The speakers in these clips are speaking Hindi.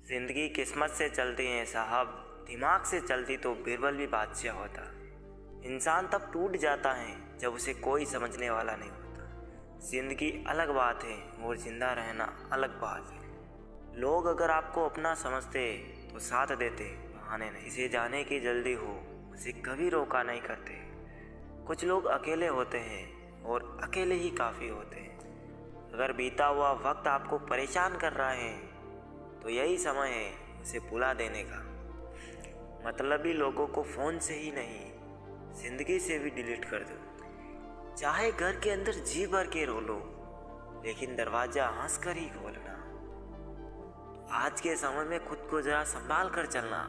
जिंदगी किस्मत से चलती है साहब, दिमाग से चलती तो बिरबल भी बादशाह होता। इंसान तब टूट जाता है जब उसे कोई समझने वाला नहीं होता। जिंदगी अलग बात है और जिंदा रहना अलग बात है। लोग अगर आपको अपना समझते तो साथ देते, बहाने नहीं। इसे जाने की जल्दी हो उसे कभी रोका नहीं करते। कुछ लोग अकेले होते हैं और अकेले ही काफ़ी होते हैं। अगर बीता हुआ वक्त आपको परेशान कर रहा है तो यही समय है उसे भुला देने का। मतलबी लोगों को फ़ोन से ही नहीं, ज़िंदगी से भी डिलीट कर दो। चाहे घर के अंदर जी भर के रो लो, लेकिन दरवाज़ा हंस कर ही खोलना। आज के समय में खुद को ज़रा संभाल कर चलना,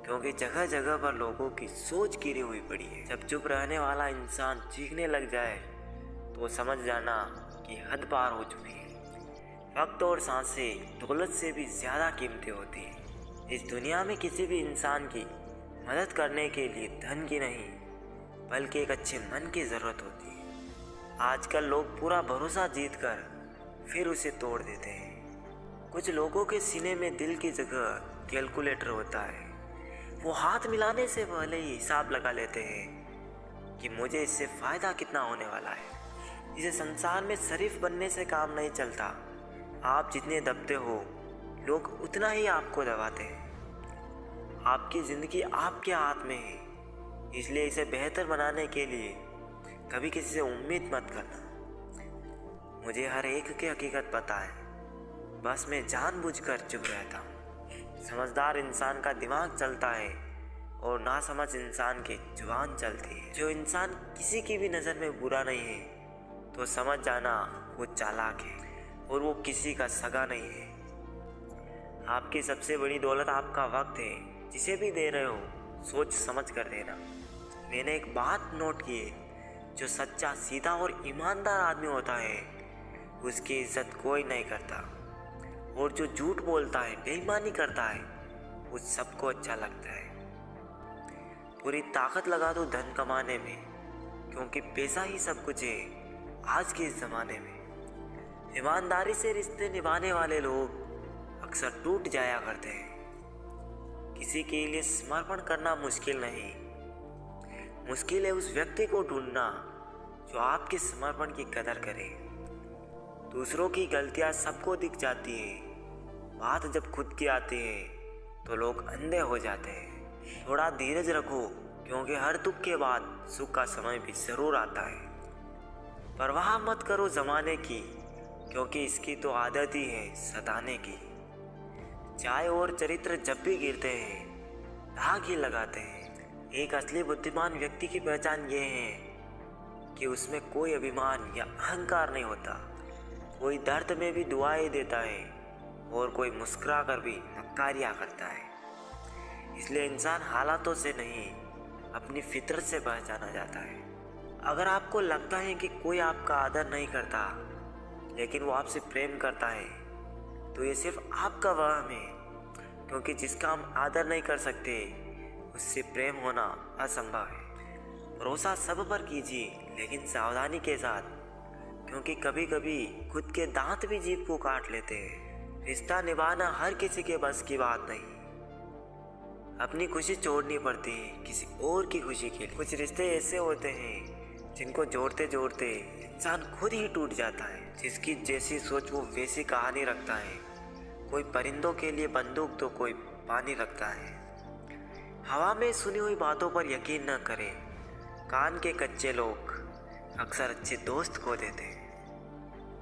क्योंकि जगह जगह पर लोगों की सोच गिरी हुई पड़ी है। जब चुप रहने वाला इंसान चीखने लग जाए तो समझ जाना कि हद पार हो चुकी है। वक्त और सांसें दौलत से भी ज़्यादा कीमती होती हैं। इस दुनिया में किसी भी इंसान की मदद करने के लिए धन की नहीं, बल्कि एक अच्छे मन की ज़रूरत होती है। आजकल लोग पूरा भरोसा जीत कर फिर उसे तोड़ देते हैं। कुछ लोगों के सीने में दिल की जगह कैलकुलेटर होता है। वो हाथ मिलाने से पहले ही हिसाब लगा लेते हैं कि मुझे इससे फ़ायदा कितना होने वाला है। इस संसार में शरीफ बनने से काम नहीं चलता। आप जितने दबते हो, लोग उतना ही आपको दबाते हैं। आपकी ज़िंदगी आपके हाथ में है, इसलिए इसे बेहतर बनाने के लिए कभी किसी से उम्मीद मत करना। मुझे हर एक की हकीकत पता है, बस मैं जानबूझकर चुप रहता हूँ। समझदार इंसान का दिमाग चलता है और नासमझ इंसान की जुबान चलती है। जो इंसान किसी की भी नज़र में बुरा नहीं है तो समझ जाना वो चालाक है और वो किसी का सगा नहीं है। आपकी सबसे बड़ी दौलत आपका वक्त है। जिसे भी दे रहे हो सोच समझ कर देना। मैंने एक बात नोट की है, जो सच्चा, सीधा और ईमानदार आदमी होता है उसकी इज्जत कोई नहीं करता, और जो झूठ बोलता है, बेईमानी करता है, उस सबको अच्छा लगता है। पूरी ताकत लगा दो धन कमाने में, क्योंकि पैसा ही सब कुछ है आज के इस ज़माने में। ईमानदारी से रिश्ते निभाने वाले लोग अक्सर टूट जाया करते हैं। किसी के लिए समर्पण करना मुश्किल नहीं, मुश्किल है उस व्यक्ति को ढूंढना जो आपके समर्पण की कदर करे। दूसरों की गलतियां सबको दिख जाती है, बात जब खुद की आती है तो लोग अंधे हो जाते हैं। थोड़ा धीरज रखो, क्योंकि हर दुख के बाद सुख का समय भी ज़रूर आता है। परवाह मत करो ज़माने की, क्योंकि इसकी तो आदत ही है सताने की। चाय और चरित्र जब भी गिरते हैं, दाग ही लगाते हैं। एक असली बुद्धिमान व्यक्ति की पहचान ये है कि उसमें कोई अभिमान या अहंकार नहीं होता। कोई दर्द में भी दुआएं देता है और कोई मुस्कुरा कर भी नक्कारियाँ करता है। इसलिए इंसान हालातों से नहीं, अपनी फितरत से पहचाना जाता है। अगर आपको लगता है कि कोई आपका आदर नहीं करता, लेकिन वो आपसे प्रेम करता है, तो ये सिर्फ आपका वहम है, क्योंकि जिसका हम आदर नहीं कर सकते उससे प्रेम होना असंभव है। भरोसा सब पर कीजिए, लेकिन सावधानी के साथ, क्योंकि कभी कभी खुद के दांत भी जीभ को काट लेते हैं। रिश्ता निभाना हर किसी के बस की बात नहीं। अपनी खुशी छोड़नी पड़ती है किसी और की खुशी के लिए। कुछ रिश्ते ऐसे होते हैं जिनको जोड़ते जोड़ते इंसान खुद ही टूट जाता है। जिसकी जैसी सोच वो वैसी कहानी रखता है। कोई परिंदों के लिए बंदूक तो कोई पानी रखता है। हवा में सुनी हुई बातों पर यकीन न करें। कान के कच्चे लोग अक्सर अच्छे दोस्त खो देते हैं।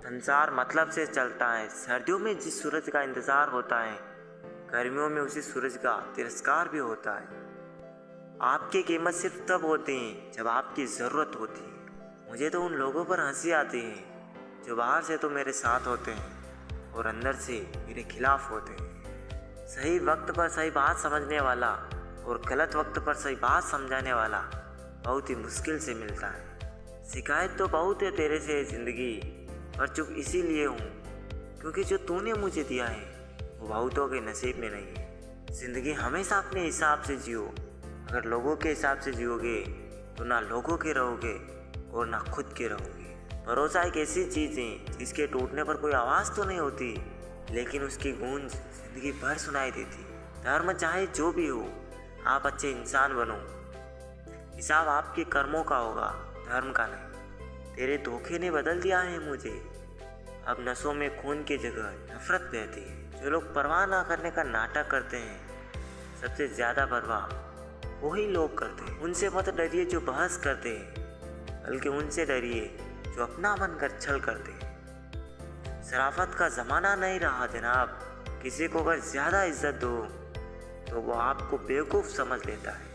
संसार मतलब से चलता है। सर्दियों में जिस सूरज का इंतज़ार होता है, गर्मियों में उसी सूरज का तिरस्कार भी होता है। आपकी कीमत सिर्फ तब होती है जब आपकी ज़रूरत होती है। मुझे तो उन लोगों पर हंसी आती है जो बाहर से तो मेरे साथ होते हैं और अंदर से मेरे खिलाफ होते हैं। सही वक्त पर सही बात समझने वाला और गलत वक्त पर सही बात समझाने वाला बहुत ही मुश्किल से मिलता है। शिकायत तो बहुत है तेरे से ज़िंदगी, पर चुप इसीलिए हूँ क्योंकि जो तूने मुझे दिया है वो बहुतों के नसीब में नहीं है। ज़िंदगी हमेशा अपने हिसाब से जियो। अगर लोगों के हिसाब से जियोगे तो ना लोगों के रहोगे और ना खुद के रहोगे। भरोसा एक ऐसी चीज़ है जिसके टूटने पर कोई आवाज़ तो नहीं होती, लेकिन उसकी गूंज जिंदगी भर सुनाई देती है। धर्म चाहे जो भी हो, आप अच्छे इंसान बनो। हिसाब आपके कर्मों का होगा, धर्म का नहीं। तेरे धोखे ने बदल दिया है मुझे। अब नसों में खून की जगह नफरत बहती है। जो लोग परवाह ना करने का नाटक करते हैं, सबसे ज़्यादा परवाह वही लोग करते हैं। उनसे मत डरिए जो बहस करते हैं, बल्कि उनसे डरिए जो अपना बनकर छल करते हैं। शराफत का ज़माना नहीं रहा जनाब। किसी को अगर ज़्यादा इज्जत दो तो वो आपको बेवकूफ़ समझ लेता है।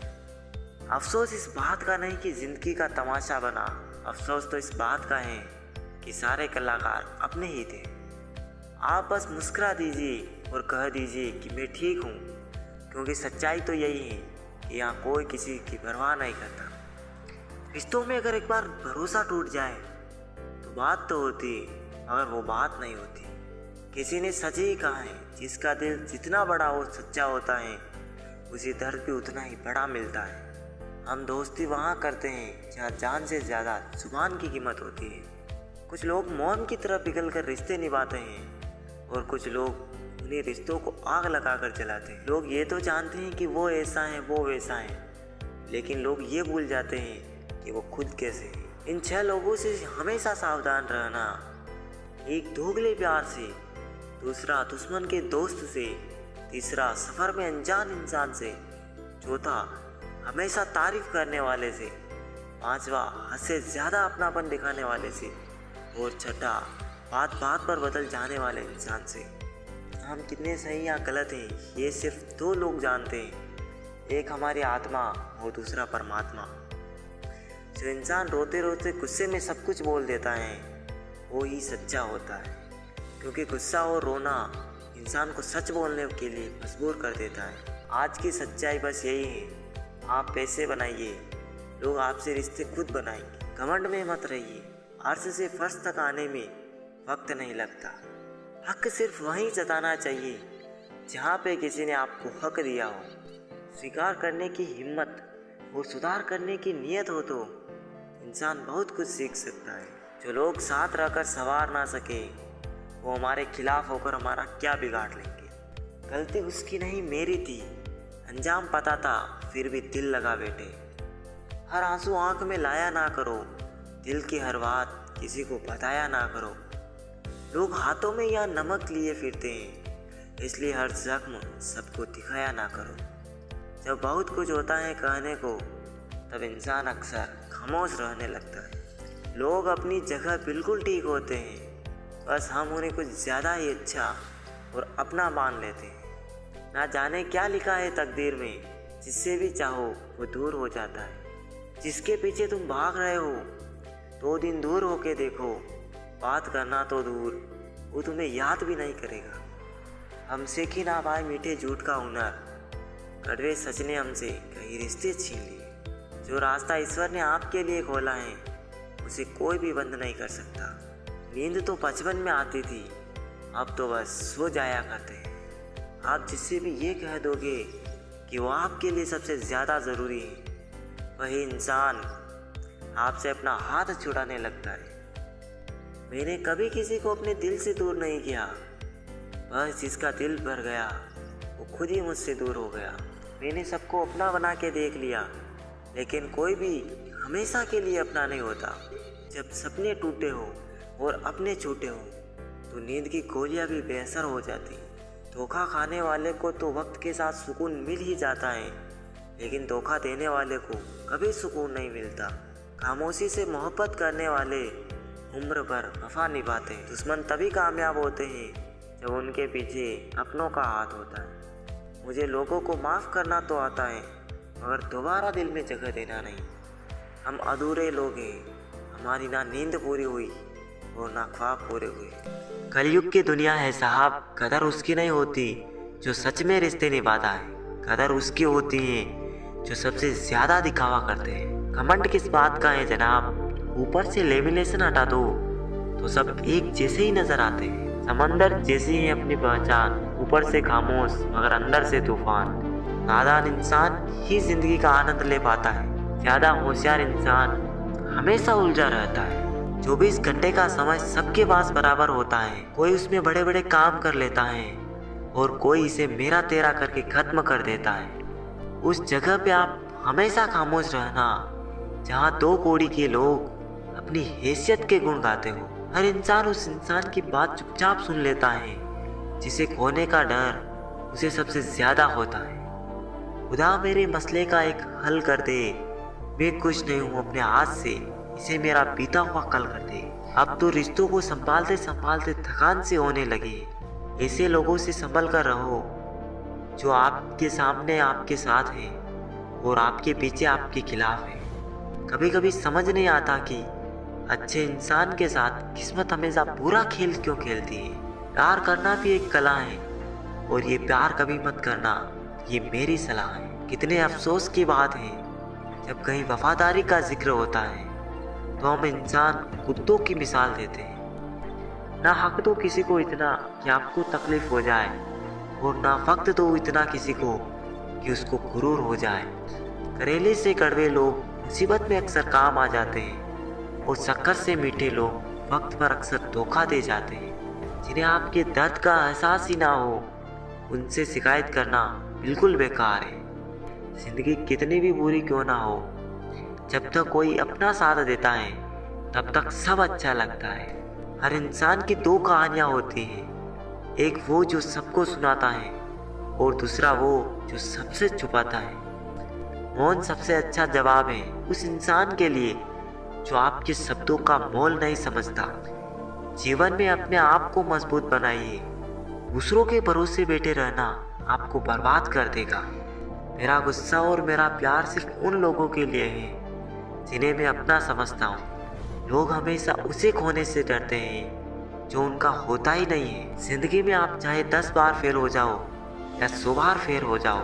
अफसोस इस बात का नहीं कि ज़िंदगी का तमाशा बना, अफसोस तो इस बात का है कि सारे कलाकार अपने ही थे। आप बस मुस्कुरा दीजिए और कह दीजिए कि मैं ठीक हूँ, क्योंकि सच्चाई तो यही है कि यहाँ कोई किसी की परवाह नहीं करता। रिश्तों में अगर एक बार भरोसा टूट जाए तो बात तो होती, मगर वो बात नहीं होती। किसी ने सच ही कहा है, जिसका दिल जितना बड़ा वो सच्चा होता है, उसी दर्द भी उतना ही बड़ा मिलता है। हम दोस्ती वहाँ करते हैं जहाँ जान से ज़्यादा जुबान की कीमत होती है। कुछ लोग मौन की तरह पिघल कर रिश्ते निभाते हैं और कुछ लोग उन्हीं रिश्तों को आग लगाकर जलाते हैं। लोग ये तो जानते हैं कि वो ऐसा है, वो वैसा है, लेकिन लोग ये भूल जाते हैं कि वो खुद कैसे हैं। इन 6 लोगों से हमेशा सावधान रहना। एक दोगले प्यार से, दूसरा दुश्मन के दोस्त से, तीसरा सफ़र में अनजान इंसान से, चौथा हमेशा तारीफ करने वाले से, पांचवा हद से ज़्यादा अपनापन दिखाने वाले से, और छठा बात बात पर बदल जाने वाले इंसान से। हम कितने सही या गलत हैं ये सिर्फ 2 लोग जानते हैं, एक हमारी आत्मा और दूसरा परमात्मा। जो इंसान रोते रोते गुस्से में सब कुछ बोल देता है वो ही सच्चा होता है, क्योंकि गुस्सा और रोना इंसान को सच बोलने के लिए मजबूर कर देता है। आज की सच्चाई बस यही है, आप पैसे बनाइए, लोग आपसे रिश्ते खुद बनाएंगे। घमंड में मत रहिए, अर्श से फर्श तक आने में वक्त नहीं लगता। हक सिर्फ वहीं जताना चाहिए जहाँ पे किसी ने आपको हक दिया हो। स्वीकार करने की हिम्मत और सुधार करने की नीयत हो तो इंसान बहुत कुछ सीख सकता है। जो लोग साथ रहकर संवार ना सके, वो हमारे खिलाफ होकर हमारा क्या बिगाड़ लेंगे। गलती उसकी नहीं मेरी थी, अंजाम पता था फिर भी दिल लगा बैठे। हर आंसू आंख में लाया ना करो, दिल की हर बात किसी को बताया ना करो। लोग हाथों में या नमक लिए फिरते हैं, इसलिए हर जख्म सबको दिखाया ना करो। जब बहुत कुछ होता है कहने को, तब इंसान अक्सर खामोश रहने लगता है। लोग अपनी जगह बिल्कुल ठीक होते हैं, बस हम उन्हें कुछ ज़्यादा ही अच्छा और अपना मान लेते हैं। ना जाने क्या लिखा है तकदीर में, जिससे भी चाहो वो दूर हो जाता है। जिसके पीछे तुम भाग रहे हो 2 दिन दूर होके देखो, बात करना तो दूर, वो तुम्हें याद भी नहीं करेगा। हम सीख ही ना पाए मीठे झूठ का हुनर, कड़वे सच ने हमसे कई रिश्ते छीन लिए। जो रास्ता ईश्वर ने आपके लिए खोला है, उसे कोई भी बंद नहीं कर सकता। नींद तो बचपन में आती थी, अब तो बस सो जाया करते हैं। आप जिससे भी ये कह दोगे कि वो आपके लिए सबसे ज़्यादा ज़रूरी है, वही इंसान आपसे अपना हाथ छुड़ाने लगता है। मैंने कभी किसी को अपने दिल से दूर नहीं किया, बस जिसका दिल भर गया वो खुद ही मुझसे दूर हो गया। मैंने सबको अपना बना के देख लिया, लेकिन कोई भी हमेशा के लिए अपना नहीं होता। जब सपने टूटे हो और अपने छूटे हो तो नींद की गोलियां भी बेअसर हो जाती। धोखा खाने वाले को तो वक्त के साथ सुकून मिल ही जाता है, लेकिन धोखा देने वाले को कभी सुकून नहीं मिलता। खामोशी से मोहब्बत करने वाले उम्र भर वफा निभाते हैं। दुश्मन तभी कामयाब होते हैं जब उनके पीछे अपनों का हाथ होता है। मुझे लोगों को माफ़ करना तो आता है, मगर दोबारा दिल में जगह देना नहीं। हम अधूरे लोग हैं, हमारी ना नींद पूरी हुई और ना ख्वाब पूरे हुए। कलयुग की दुनिया है साहब, कदर उसकी नहीं होती जो सच में रिश्ते निभाता है। कदर उसकी होती है जो सबसे ज़्यादा दिखावा करते हैं। घमंड किस बात का है जनाब, ऊपर से लेमिनेशन हटा दो तो सब एक जैसे ही नजर आते हैं। समंदर जैसी है अपनी पहचान, ऊपर से खामोश मगर अंदर से तूफान। नादान इंसान ही जिंदगी का आनंद ले पाता है, ज़्यादा होशियार इंसान हमेशा उलझा रहता है। 24 घंटे का समय सबके पास बराबर होता है। कोई उसमें बड़े बड़े काम कर लेता है और कोई इसे मेरा तेरा करके खत्म कर देता है। उस जगह पे आप हमेशा खामोश रहना जहाँ 2 कौड़ी के लोग अपनी हैसियत के गुण गाते हो। हर इंसान उस इंसान की बात चुपचाप सुन लेता है जिसे खोने का डर उसे सबसे ज्यादा होता है। खुदा मेरे मसले का एक हल कर दे, मैं खुश नहीं हूँ अपने हाथ से, इसे मेरा बीता हुआ कल कर दे। अब तो रिश्तों को संभालते संभालते थकान से होने लगे। ऐसे लोगों से संभल कर रहो जो आपके सामने आपके साथ है और आपके पीछे आपके खिलाफ है। कभी कभी समझ नहीं आता कि अच्छे इंसान के साथ किस्मत हमेशा बुरा खेल क्यों खेलती है। प्यार करना भी एक कला है और ये प्यार कभी मत करना, ये मेरी सलाह है। कितने अफसोस की बात है जब कहीं वफादारी का जिक्र होता है तो हम इंसान कुत्तों की मिसाल देते हैं। ना हक दो किसी को इतना कि आपको तकलीफ हो जाए और ना वक्त दो इतना किसी को कि उसको गुरूर हो जाए। करेले से कड़वे लोग मुसीबत में अक्सर काम आ जाते हैं और शक्कर से मीठे लोग वक्त पर अक्सर धोखा दे जाते हैं। जिन्हें आपके दर्द का एहसास ही ना हो उनसे शिकायत करना बिल्कुल बेकार है। जिंदगी कितनी भी बुरी क्यों ना हो, जब तक कोई अपना साथ देता है तब तक सब अच्छा लगता है। हर इंसान की 2 कहानियां होती हैं, एक वो जो सबको सुनाता है और दूसरा वो जो सबसे छुपाता है। मौन सबसे अच्छा जवाब है उस इंसान के लिए जो आपके शब्दों का मोल नहीं समझता। जीवन में अपने आप को मजबूत बनाइए, दूसरों के भरोसे बैठे रहना आपको बर्बाद कर देगा। मेरा गुस्सा और मेरा प्यार सिर्फ उन लोगों के लिए है जिन्हें मैं अपना समझता हूँ। लोग हमेशा उसे खोने से डरते हैं जो उनका होता ही नहीं है। जिंदगी में आप चाहे 10 बार फेल हो जाओ या 100 बार फेल हो जाओ,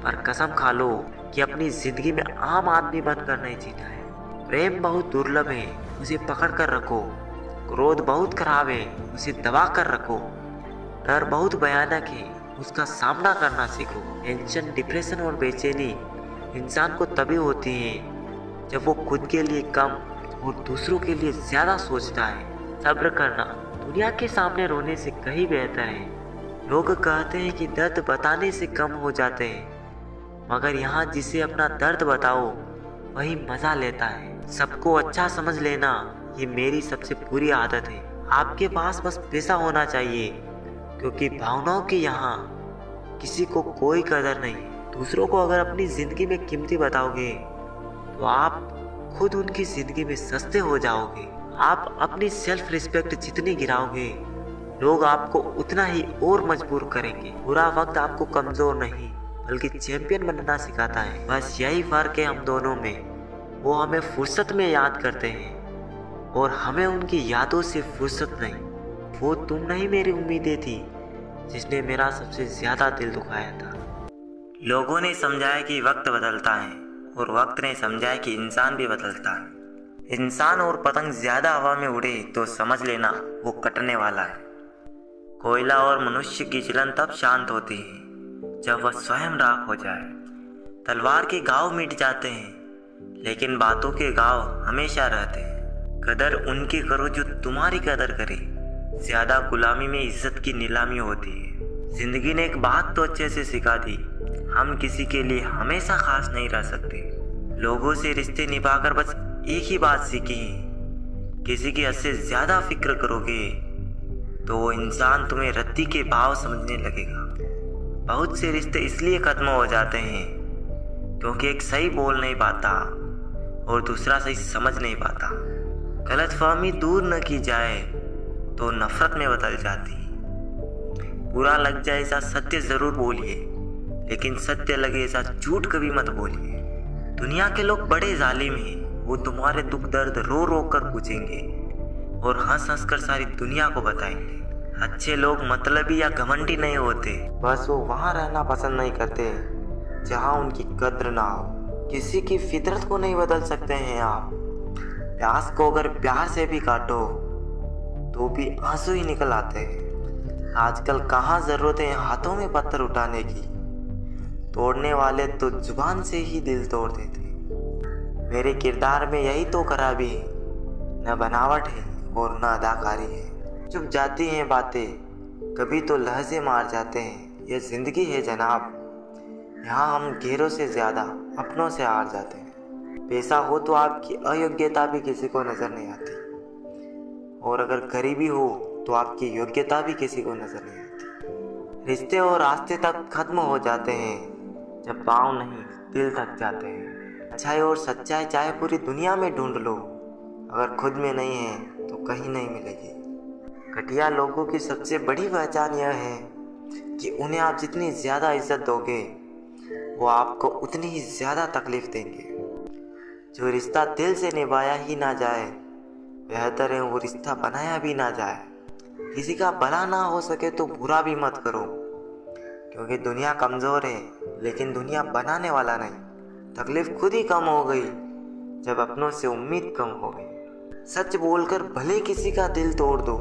पर कसम खा लो कि अपनी जिंदगी में आम आदमी बनकर नहीं जीना है। प्रेम बहुत दुर्लभ है, उसे पकड़ कर रखो। क्रोध बहुत खराब है, उसे दबा कर रखो। डर बहुत भयानक है, उसका सामना करना सीखो। टेंशन, डिप्रेशन और बेचैनी इंसान को तभी होती है जब वो खुद के लिए कम और दूसरों के लिए ज्यादा सोचता है। सब्र करना दुनिया के सामने रोने से कहीं बेहतर है। लोग कहते हैं कि दर्द बताने से कम हो जाते हैं, मगर यहाँ जिसे अपना दर्द बताओ वही मजा लेता है। सबको अच्छा समझ लेना ये मेरी सबसे बुरी आदत है। आपके पास बस पैसा होना चाहिए, क्योंकि भावनाओं की यहाँ किसी को कोई कदर नहीं। दूसरों को अगर अपनी जिंदगी में कीमती बताओगे तो आप खुद उनकी जिंदगी में सस्ते हो जाओगे। आप अपनी सेल्फ रिस्पेक्ट जितनी गिराओगे लोग आपको उतना ही और मजबूर करेंगे। बुरा वक्त आपको कमजोर नहीं बल्कि चैंपियन बनना सिखाता है। बस यही फर्क है हम दोनों में। वो हमें फुर्सत में याद करते हैं और हमें उनकी यादों से फुर्सत नहीं। वो तुम नहीं मेरी उम्मीदें थी जिसने मेरा सबसे ज्यादा दिल दुखाया था। लोगों ने समझाया कि वक्त बदलता है और वक्त ने समझाया कि इंसान भी बदलता है। इंसान और पतंग ज्यादा हवा में उड़े तो समझ लेना वो कटने वाला है। कोयला और मनुष्य की जलन तब शांत होती है जब वह स्वयं राख हो जाए। तलवार के घाव मिट जाते हैं लेकिन बातों के घाव हमेशा रहते हैं। कदर उनकी करो जो तुम्हारी कदर करे। ज्यादा गुलामी में इज्जत की नीलामी होती है। जिंदगी ने एक बात तो अच्छे से सिखा दी, हम किसी के लिए हमेशा खास नहीं रह सकते। लोगों से रिश्ते निभाकर बस एक ही बात सीखी है, किसी की हद से ज्यादा फिक्र करोगे तो वो इंसान तुम्हें रत्ती के भाव समझने लगेगा। बहुत से रिश्ते इसलिए खत्म हो जाते हैं क्योंकि एक सही बोल नहीं पाता और दूसरा सही समझ नहीं पाता। गलतफहमी दूर न की जाए तो नफरत में बदल जाती। बुरा लग जाए ऐसा सत्य जरूर बोलिए, लेकिन सत्य लगे ऐसा झूठ कभी मत बोलिए। दुनिया के लोग बड़े जालिम हैं, वो तुम्हारे दुख दर्द रो रो कर पूछेंगे और हंस हंस कर सारी दुनिया को बताएंगे। अच्छे लोग मतलबी या घमंडी नहीं होते, बस वो वहाँ रहना पसंद नहीं करते जहाँ उनकी कद्र ना हो। किसी की फितरत को नहीं बदल सकते हैं आप। प्यास को अगर प्यार से भी काटो तो भी आंसू ही निकल आते हैं। आजकल कहाँ जरूरत है हाथों में पत्थर उठाने की, तोड़ने वाले तो जुबान से ही दिल तोड़ देते। मेरे किरदार में यही तो खराबी है, न बनावट है और न अदाकारी है। चुप जाती हैं बातें, कभी तो लहजे मार जाते हैं। यह जिंदगी है जनाब, यहाँ हम गैरों से ज़्यादा अपनों से हार जाते हैं। पैसा हो तो आपकी अयोग्यता भी किसी को नज़र नहीं आती, और अगर गरीबी हो तो आपकी योग्यता भी किसी को नज़र नहीं आती। रिश्ते और रास्ते तक खत्म हो जाते हैं जब पाँव नहीं दिल थक जाते हैं। अच्छाई और सच्चाई चाहे पूरी दुनिया में ढूंढ लो, अगर खुद में नहीं है तो कहीं नहीं मिलेगी। घटिया लोगों की सबसे बड़ी पहचान यह है कि उन्हें आप जितनी ज़्यादा इज्जत दोगे वो आपको उतनी ही ज़्यादा तकलीफ़ देंगे। जो रिश्ता दिल से निभाया ही ना जाए, बेहतर है वो रिश्ता बनाया भी ना जाए। किसी का भला ना हो सके तो बुरा भी मत करो, क्योंकि दुनिया कमज़ोर है लेकिन दुनिया बनाने वाला नहीं। तकलीफ़ खुद ही कम हो गई जब अपनों से उम्मीद कम हो गई। सच बोलकर भले किसी का दिल तोड़ दो,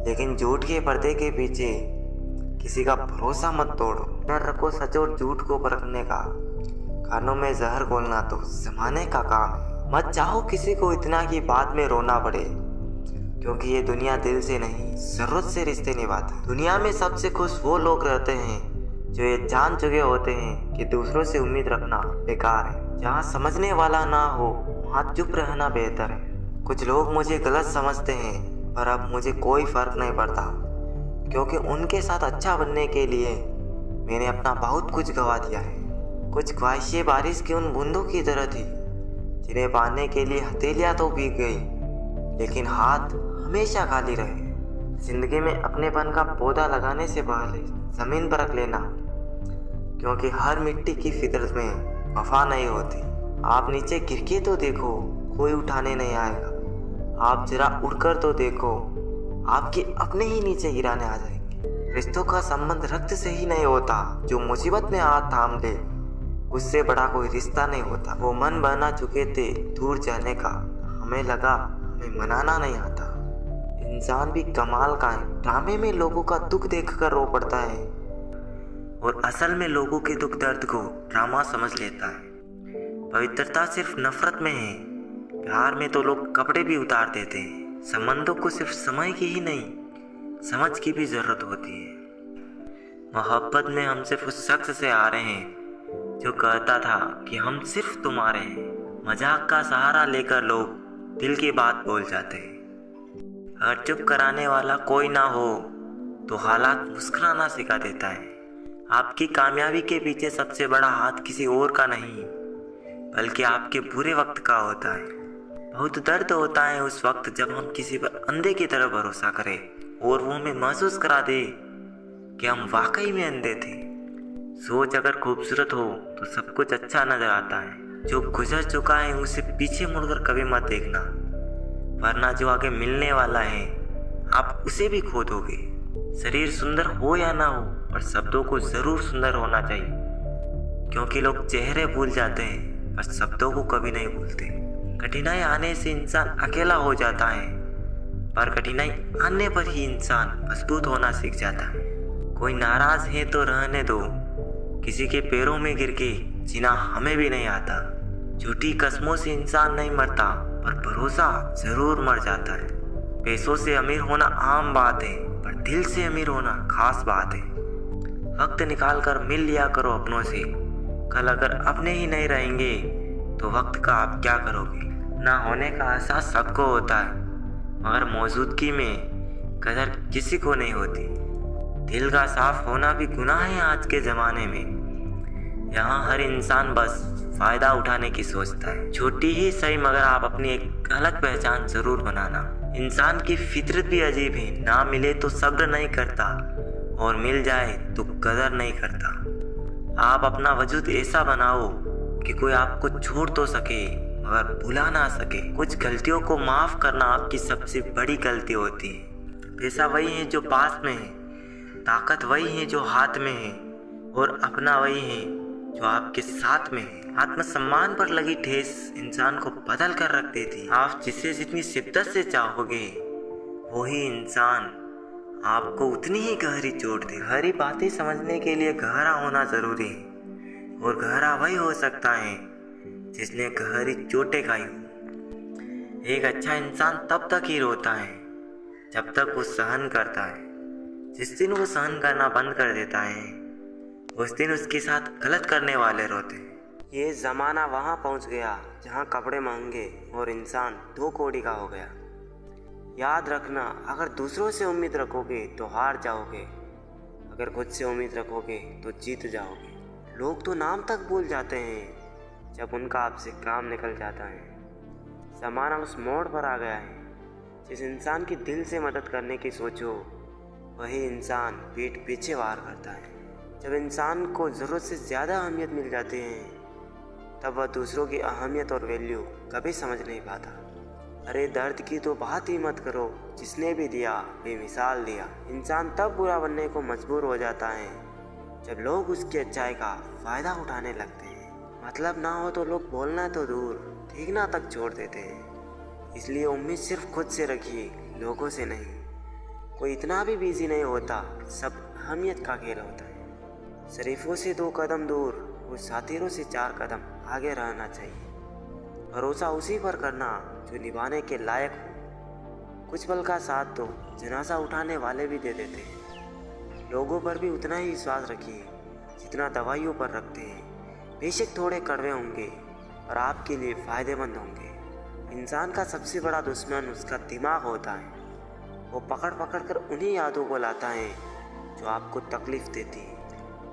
लेकिन झूठ के पर्दे के पीछे किसी का भरोसा मत तोड़ो। डर रखो सच और झूठ को परखने का, कानों में जहर घोलना तो ज़माने का काम है। मत चाहो किसी को इतना कि बाद में रोना पड़े, क्योंकि ये दुनिया दिल से नहीं ज़रूरत से रिश्ते निभाती। दुनिया में सबसे खुश वो लोग रहते हैं जो ये जान चुके होते हैं कि दूसरों से उम्मीद रखना बेकार है। जहाँ समझने वाला ना हो वहाँ चुप रहना बेहतर है। कुछ लोग मुझे गलत समझते हैं, पर अब मुझे कोई फ़र्क नहीं पड़ता, क्योंकि उनके साथ अच्छा बनने के लिए मैंने अपना बहुत कुछ गंवा दिया है। कुछ ख्वाहिशें बारिश की उन बूंदों की तरह थी जिन्हें पाने के लिए हथेलियाँ तो भीग गई, लेकिन हाथ हमेशा खाली रहे। जिंदगी में अपनेपन का पौधा लगाने से पहले ज़मीन परख लेना, क्योंकि हर मिट्टी की फितरत में वफा नहीं होती। आप नीचे गिर के तो देखो, कोई उठाने नहीं आएगा। आप जरा उड़कर तो देखो, आपके अपने ही नीचे गिराने आ जाएंगे। रिश्तों का संबंध रक्त से ही नहीं होता, जो मुसीबत में हाथ थाम ले उससे बड़ा कोई रिश्ता नहीं होता। वो मन बना चुके थे दूर जाने का, हमें लगा हमें मनाना नहीं आता। इंसान भी कमाल का है, ड्रामे में लोगों का दुख देखकर रो पड़ता है और असल में लोगों के दुख दर्द को ड्रामा समझ लेता है। पवित्रता सिर्फ नफरत में है, प्यार में तो लोग कपड़े भी उतार देते हैं। संबंधों को सिर्फ समय की ही नहीं समझ की भी ज़रूरत होती है। मोहब्बत में हम सिर्फ उस शख्स से आ रहे हैं जो कहता था कि हम सिर्फ तुम्हारे हैं। मजाक का सहारा लेकर लोग दिल की बात बोल जाते हैं। अगर चुप कराने वाला कोई ना हो तो हालात मुस्कुराना सिखा देता है। आपकी कामयाबी के पीछे सबसे बड़ा हाथ किसी और का नहीं, बल्कि आपके बुरे वक्त का होता है। बहुत दर्द होता है उस वक्त जब हम किसी पर अंधे की तरह भरोसा करें और वो हमें महसूस करा दे कि हम वाकई में अंधे थे। सोच अगर खूबसूरत हो तो सब कुछ अच्छा नजर आता है। जो गुजर चुका है उसे पीछे मुड़कर कभी मत देखना, वरना जो आगे मिलने वाला है आप उसे भी खो दोगे। शरीर सुंदर हो या ना हो, पर शब्दों को जरूर सुंदर होना चाहिए, क्योंकि लोग चेहरे भूल जाते हैं पर शब्दों को कभी नहीं भूलते। कठिनाई आने से इंसान अकेला हो जाता है, पर कठिनाई आने पर ही इंसान मजबूत होना सीख जाता है। कोई नाराज है तो रहने दो, किसी के पैरों में गिर के जीना हमें भी नहीं आता। झूठी कस्मों से इंसान नहीं मरता, पर भरोसा जरूर मर जाता है। पैसों से अमीर होना आम बात है, पर दिल से अमीर होना खास बात है। वक्त निकाल कर मिल लिया करो अपनों से। कल अगर अपने ही नहीं रहेंगे तो वक्त का आप क्या करोगे। ना होने का एहसास सबको होता है, मगर मौजूदगी में कदर किसी को नहीं होती। दिल का साफ होना भी गुनाह है आज के ज़माने में। यहाँ हर इंसान बस फ़ायदा उठाने की सोचता है। छोटी ही सही, मगर आप अपनी एक अलग पहचान ज़रूर बनाना। इंसान की फितरत भी अजीब है, ना मिले तो सब्र नहीं करता और मिल जाए तो कदर नहीं करता। आप अपना वजूद ऐसा बनाओ कि कोई आपको छोड़ तो सके मगर भुला ना सके। कुछ गलतियों को माफ़ करना आपकी सबसे बड़ी गलती होती है। पैसा वही है जो पास में है, ताकत वही है जो हाथ में है, और अपना वही है जो आपके साथ में है। आत्मसम्मान पर लगी ठेस इंसान को बदल कर रख देती। आप जिसे जितनी शिद्दत से चाहोगे वही इंसान आपको उतनी ही गहरी चोट दे। गहरी बातें समझने के लिए गहरा होना जरूरी है, और गहरा वही हो सकता है जिसने गहरी चोटें खाई हो। एक अच्छा इंसान तब तक ही रोता है जब तक वो सहन करता है। जिस दिन वो सहन करना बंद कर देता है उस दिन उसके साथ गलत करने वाले रोते हैं। ये ज़माना वहाँ पहुँच गया जहाँ कपड़े महंगे और इंसान 2 कौड़ी का हो गया। याद रखना, अगर दूसरों से उम्मीद रखोगे तो हार जाओगे, अगर खुद से उम्मीद रखोगे तो जीत जाओगे। लोग तो नाम तक भूल जाते हैं जब उनका आपसे काम निकल जाता है। ज़माना उस मोड़ पर आ गया है, जिस इंसान की दिल से मदद करने की सोचो वही इंसान पीठ पीछे वार करता है। जब इंसान को ज़रूरत से ज़्यादा अहमियत मिल जाती है तब वह दूसरों की अहमियत और वैल्यू कभी समझ नहीं पाता। अरे दर्द की तो बात ही मत करो, जिसने भी दिया बेमिसाल दिया। इंसान तब बुरा बनने को मजबूर हो जाता है जब लोग उसकी अच्छाई का फ़ायदा उठाने लगते हैं। मतलब ना हो तो लोग बोलना तो दूर देखना तक छोड़ देते हैं। इसलिए उम्मीद सिर्फ खुद से रखिए, लोगों से नहीं। कोई इतना भी बिजी नहीं होता, सब अहमियत का खेल होता है। शरीफों से 2 कदम दूर और साथीरों से 4 कदम आगे रहना चाहिए। भरोसा उसी पर करना जो निभाने के लायक हो। कुछ पल का साथ तो जनाजा उठाने वाले भी दे देते हैं। लोगों पर भी उतना ही विश्वास रखिए जितना दवाइयों पर रखते हैं। बेशक थोड़े कड़वे होंगे और आपके लिए फ़ायदेमंद होंगे। इंसान का सबसे बड़ा दुश्मन उसका दिमाग होता है। वो पकड़ पकड़ कर उन्हीं यादों को लाता है जो आपको तकलीफ़ देती है।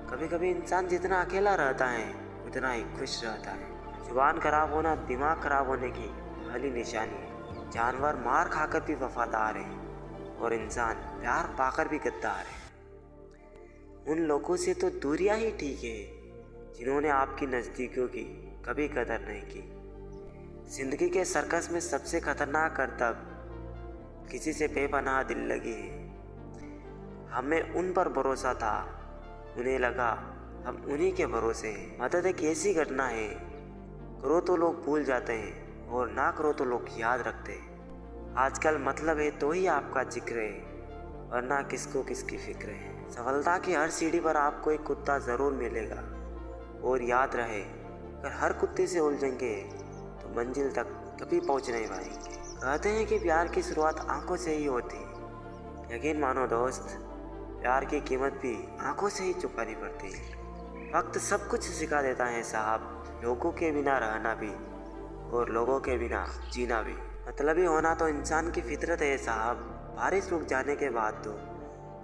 कभी कभी इंसान जितना अकेला रहता है उतना ही खुश रहता है। जुबान खराब होना दिमाग खराब होने की पहली निशानी है। जानवर मार खाकर भी वफादार है और इंसान प्यार पाकर भी गद्दार है। उन लोगों से तो दूरियां ही ठीक है जिन्होंने आपकी नज़दीकियों की कभी कदर नहीं की। जिंदगी के सर्कस में सबसे खतरनाक करतब किसी से बेपनाह दिल लगी है। हमें उन पर भरोसा था, उन्हें लगा हम उन्हीं के भरोसे हैं। मदद एक ऐसी घटना है, करो तो लोग भूल जाते हैं और ना करो तो लोग याद रखते हैं। आजकल मतलब है तो ही आपका जिक्र है, वरना किसको किसकी फिक्र है। सफलता की हर सीढ़ी पर आपको एक कुत्ता ज़रूर मिलेगा। और याद रहे, अगर हर कुत्ते से उलझेंगे तो मंजिल तक कभी पहुंच नहीं पाएंगे। कहते हैं कि प्यार की शुरुआत आंखों से ही होती है। यकीन मानो दोस्त, प्यार की कीमत भी आंखों से ही चुकानी पड़ती है। वक्त सब कुछ सिखा देता है साहब, लोगों के बिना रहना भी और लोगों के बिना जीना भी। मतलबी होना तो इंसान की फितरत है साहब। बारिश रुक जाने के बाद तो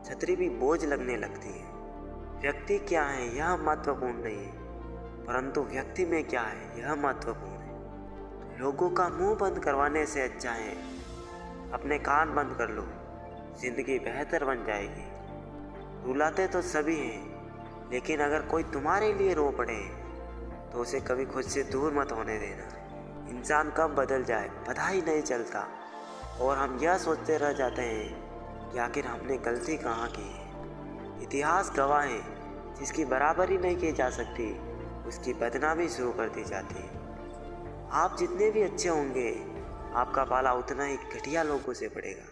छतरी भी बोझ लगने लगती है। व्यक्ति क्या है यह महत्वपूर्ण नहीं है, परंतु व्यक्ति में क्या है यह महत्वपूर्ण है। लोगों का मुंह बंद करवाने से अच्छा है अपने कान बंद कर लो, जिंदगी बेहतर बन जाएगी। रुलाते तो सभी हैं, लेकिन अगर कोई तुम्हारे लिए रो पड़े तो उसे कभी खुद से दूर मत होने देना। इंसान कब बदल जाए पता ही नहीं चलता और हम यह सोचते रह जाते हैं कि आखिर हमने गलती कहाँ की है। इतिहास गवाह है, जिसकी बराबरी नहीं की जा सकती उसकी बदनामी शुरू कर दी जाती है। आप जितने भी अच्छे होंगे आपका पाला उतना ही घटिया लोगों से पड़ेगा।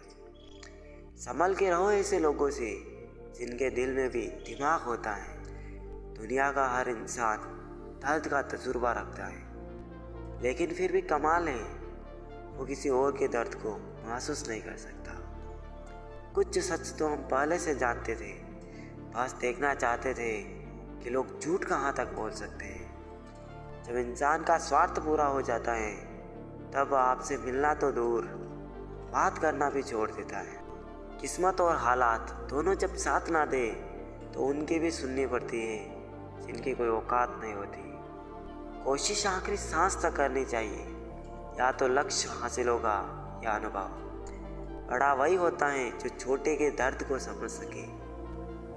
संभल के रहो ऐसे लोगों से जिनके दिल में भी दिमाग होता है। दुनिया का हर इंसान दर्द का तजुर्बा रखता है, लेकिन फिर भी कमाल है वो किसी और के दर्द को महसूस नहीं कर सकता। कुछ सच तो हम पहले से जानते थे, बस देखना चाहते थे कि लोग झूठ कहाँ तक बोल सकते हैं। जब इंसान का स्वार्थ पूरा हो जाता है तब आपसे मिलना तो दूर बात करना भी छोड़ देता है। किस्मत और हालात दोनों जब साथ ना दे तो उनकी भी सुननी पड़ती है जिनकी कोई औकात नहीं होती। कोशिश आखिरी सांस तक करनी चाहिए, या तो लक्ष्य हासिल होगा या अनुभव। बड़ा वही होता है जो छोटे के दर्द को समझ सके।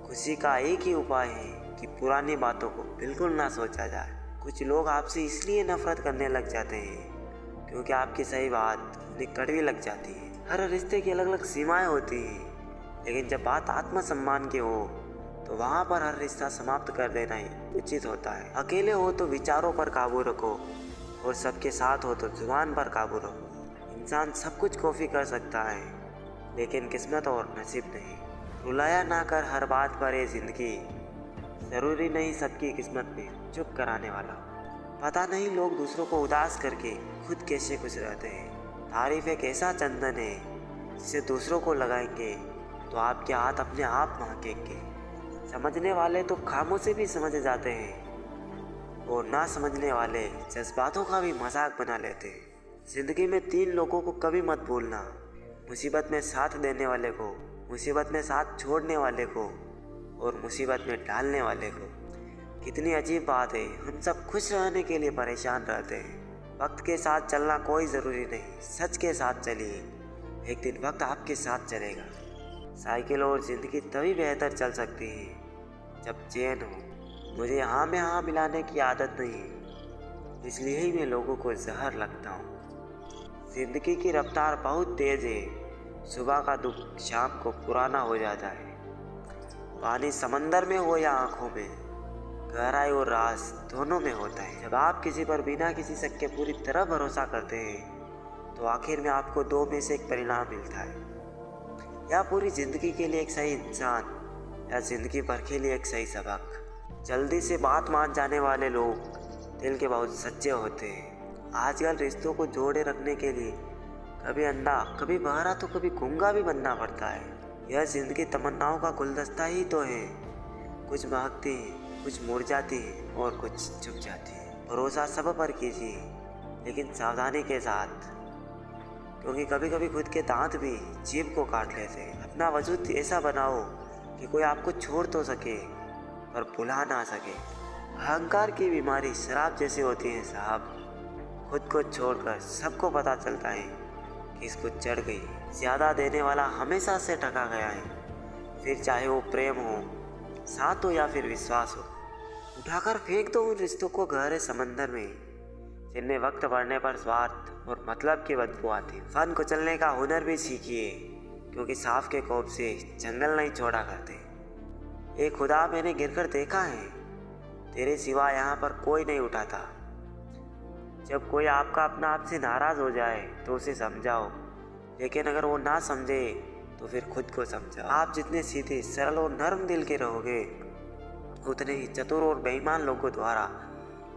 खुशी का एक ही उपाय है कि पुरानी बातों को बिल्कुल ना सोचा जाए। कुछ लोग आपसे इसलिए नफरत करने लग जाते हैं क्योंकि आपकी सही बात उन्हें कड़वी लग जाती है। हर रिश्ते की अलग अलग सीमाएं होती हैं, लेकिन जब बात आत्मसम्मान की हो तो वहाँ पर हर रिश्ता समाप्त कर देना ही उचित होता है। अकेले हो तो विचारों पर काबू रखो और सबके साथ हो तो जुबान पर काबू रखो। इंसान सब कुछ कॉपी कर सकता है, लेकिन किस्मत और नसीब नहीं। रुलाया ना कर हर बात पर ये जिंदगी, ज़रूरी नहीं सबकी किस्मत में चुप कराने वाला। पता नहीं लोग दूसरों को उदास करके खुद कैसे खुश रहते हैं। तारीफ एक ऐसा चंदन है जिसे दूसरों को लगाएंगे तो आपके हाथ अपने आप महकेंगे। समझने वाले तो खामोशी भी समझ जाते हैं और ना समझने वाले जज्बातों का भी मजाक बना लेते हैं। जिंदगी में 3 लोगों को कभी मत भूलना, मुसीबत में साथ देने वाले को, मुसीबत में साथ छोड़ने वाले को और मुसीबत में डालने वाले को। कितनी अजीब बात है, हम सब खुश रहने के लिए परेशान रहते हैं। वक्त के साथ चलना कोई ज़रूरी नहीं, सच के साथ चलिए, एक दिन वक्त आपके साथ चलेगा। साइकिल और ज़िंदगी तभी बेहतर चल सकती है जब चैन हो। मुझे हाँ में हाँ मिलाने की आदत नहीं है, इसलिए ही मैं लोगों को जहर लगता हूँ। ज़िंदगी की रफ्तार बहुत तेज़ है, सुबह का दुख शाम को पुराना हो जाता है। पानी समंदर में हो या आँखों में, गहराई और राज दोनों में होता है। जब आप किसी पर बिना किसी शक के पूरी तरह भरोसा करते हैं तो आखिर में आपको 2 में से एक परिणाम मिलता है, या पूरी ज़िंदगी के लिए एक सही इंसान या ज़िंदगी भर के लिए एक सही सबक। जल्दी से बात मान जाने वाले लोग दिल के बहुत सच्चे होते हैं। आजकल रिश्तों को जोड़े रखने के लिए कभी अंधा, कभी बहरा तो कभी गूंगा भी बनना पड़ता है। यह जिंदगी तमन्नाओं का गुलदस्ता ही तो है, कुछ महकती है, कुछ मुरझाती है और कुछ छुप जाती है। भरोसा सब पर कीजिए लेकिन सावधानी के साथ, क्योंकि कभी कभी खुद के दांत भी जीभ को काट लेते हैं। अपना वजूद ऐसा बनाओ कि कोई आपको छोड़ तो सके पर भुला ना सके। अहंकार की बीमारी शराब जैसी होती है साहब, खुद को छोड़कर सबको पता चलता है कि इसको चढ़ गई। ज़्यादा देने वाला हमेशा से ठगा गया है, फिर चाहे वो प्रेम हो, साथ हो या फिर विश्वास हो। उठाकर फेंक दो उन रिश्तों को गहरे समंदर में जिनमें वक्त बढ़ने पर स्वार्थ और मतलब की बदबू आती। फन को चलने का हुनर भी सीखिए, क्योंकि सांप के कोप से जंगल नहीं छोड़ा करते। एक खुदा मैंने गिरकर देखा है, तेरे सिवा यहाँ पर कोई नहीं उठाता। जब कोई आपका अपना आपसे नाराज़ हो जाए तो उसे समझाओ, लेकिन अगर वो ना समझे तो फिर खुद को समझाओ। आप जितने सीधे, सरल और नर्म दिल के रहोगे उतने ही चतुर और बेईमान लोगों द्वारा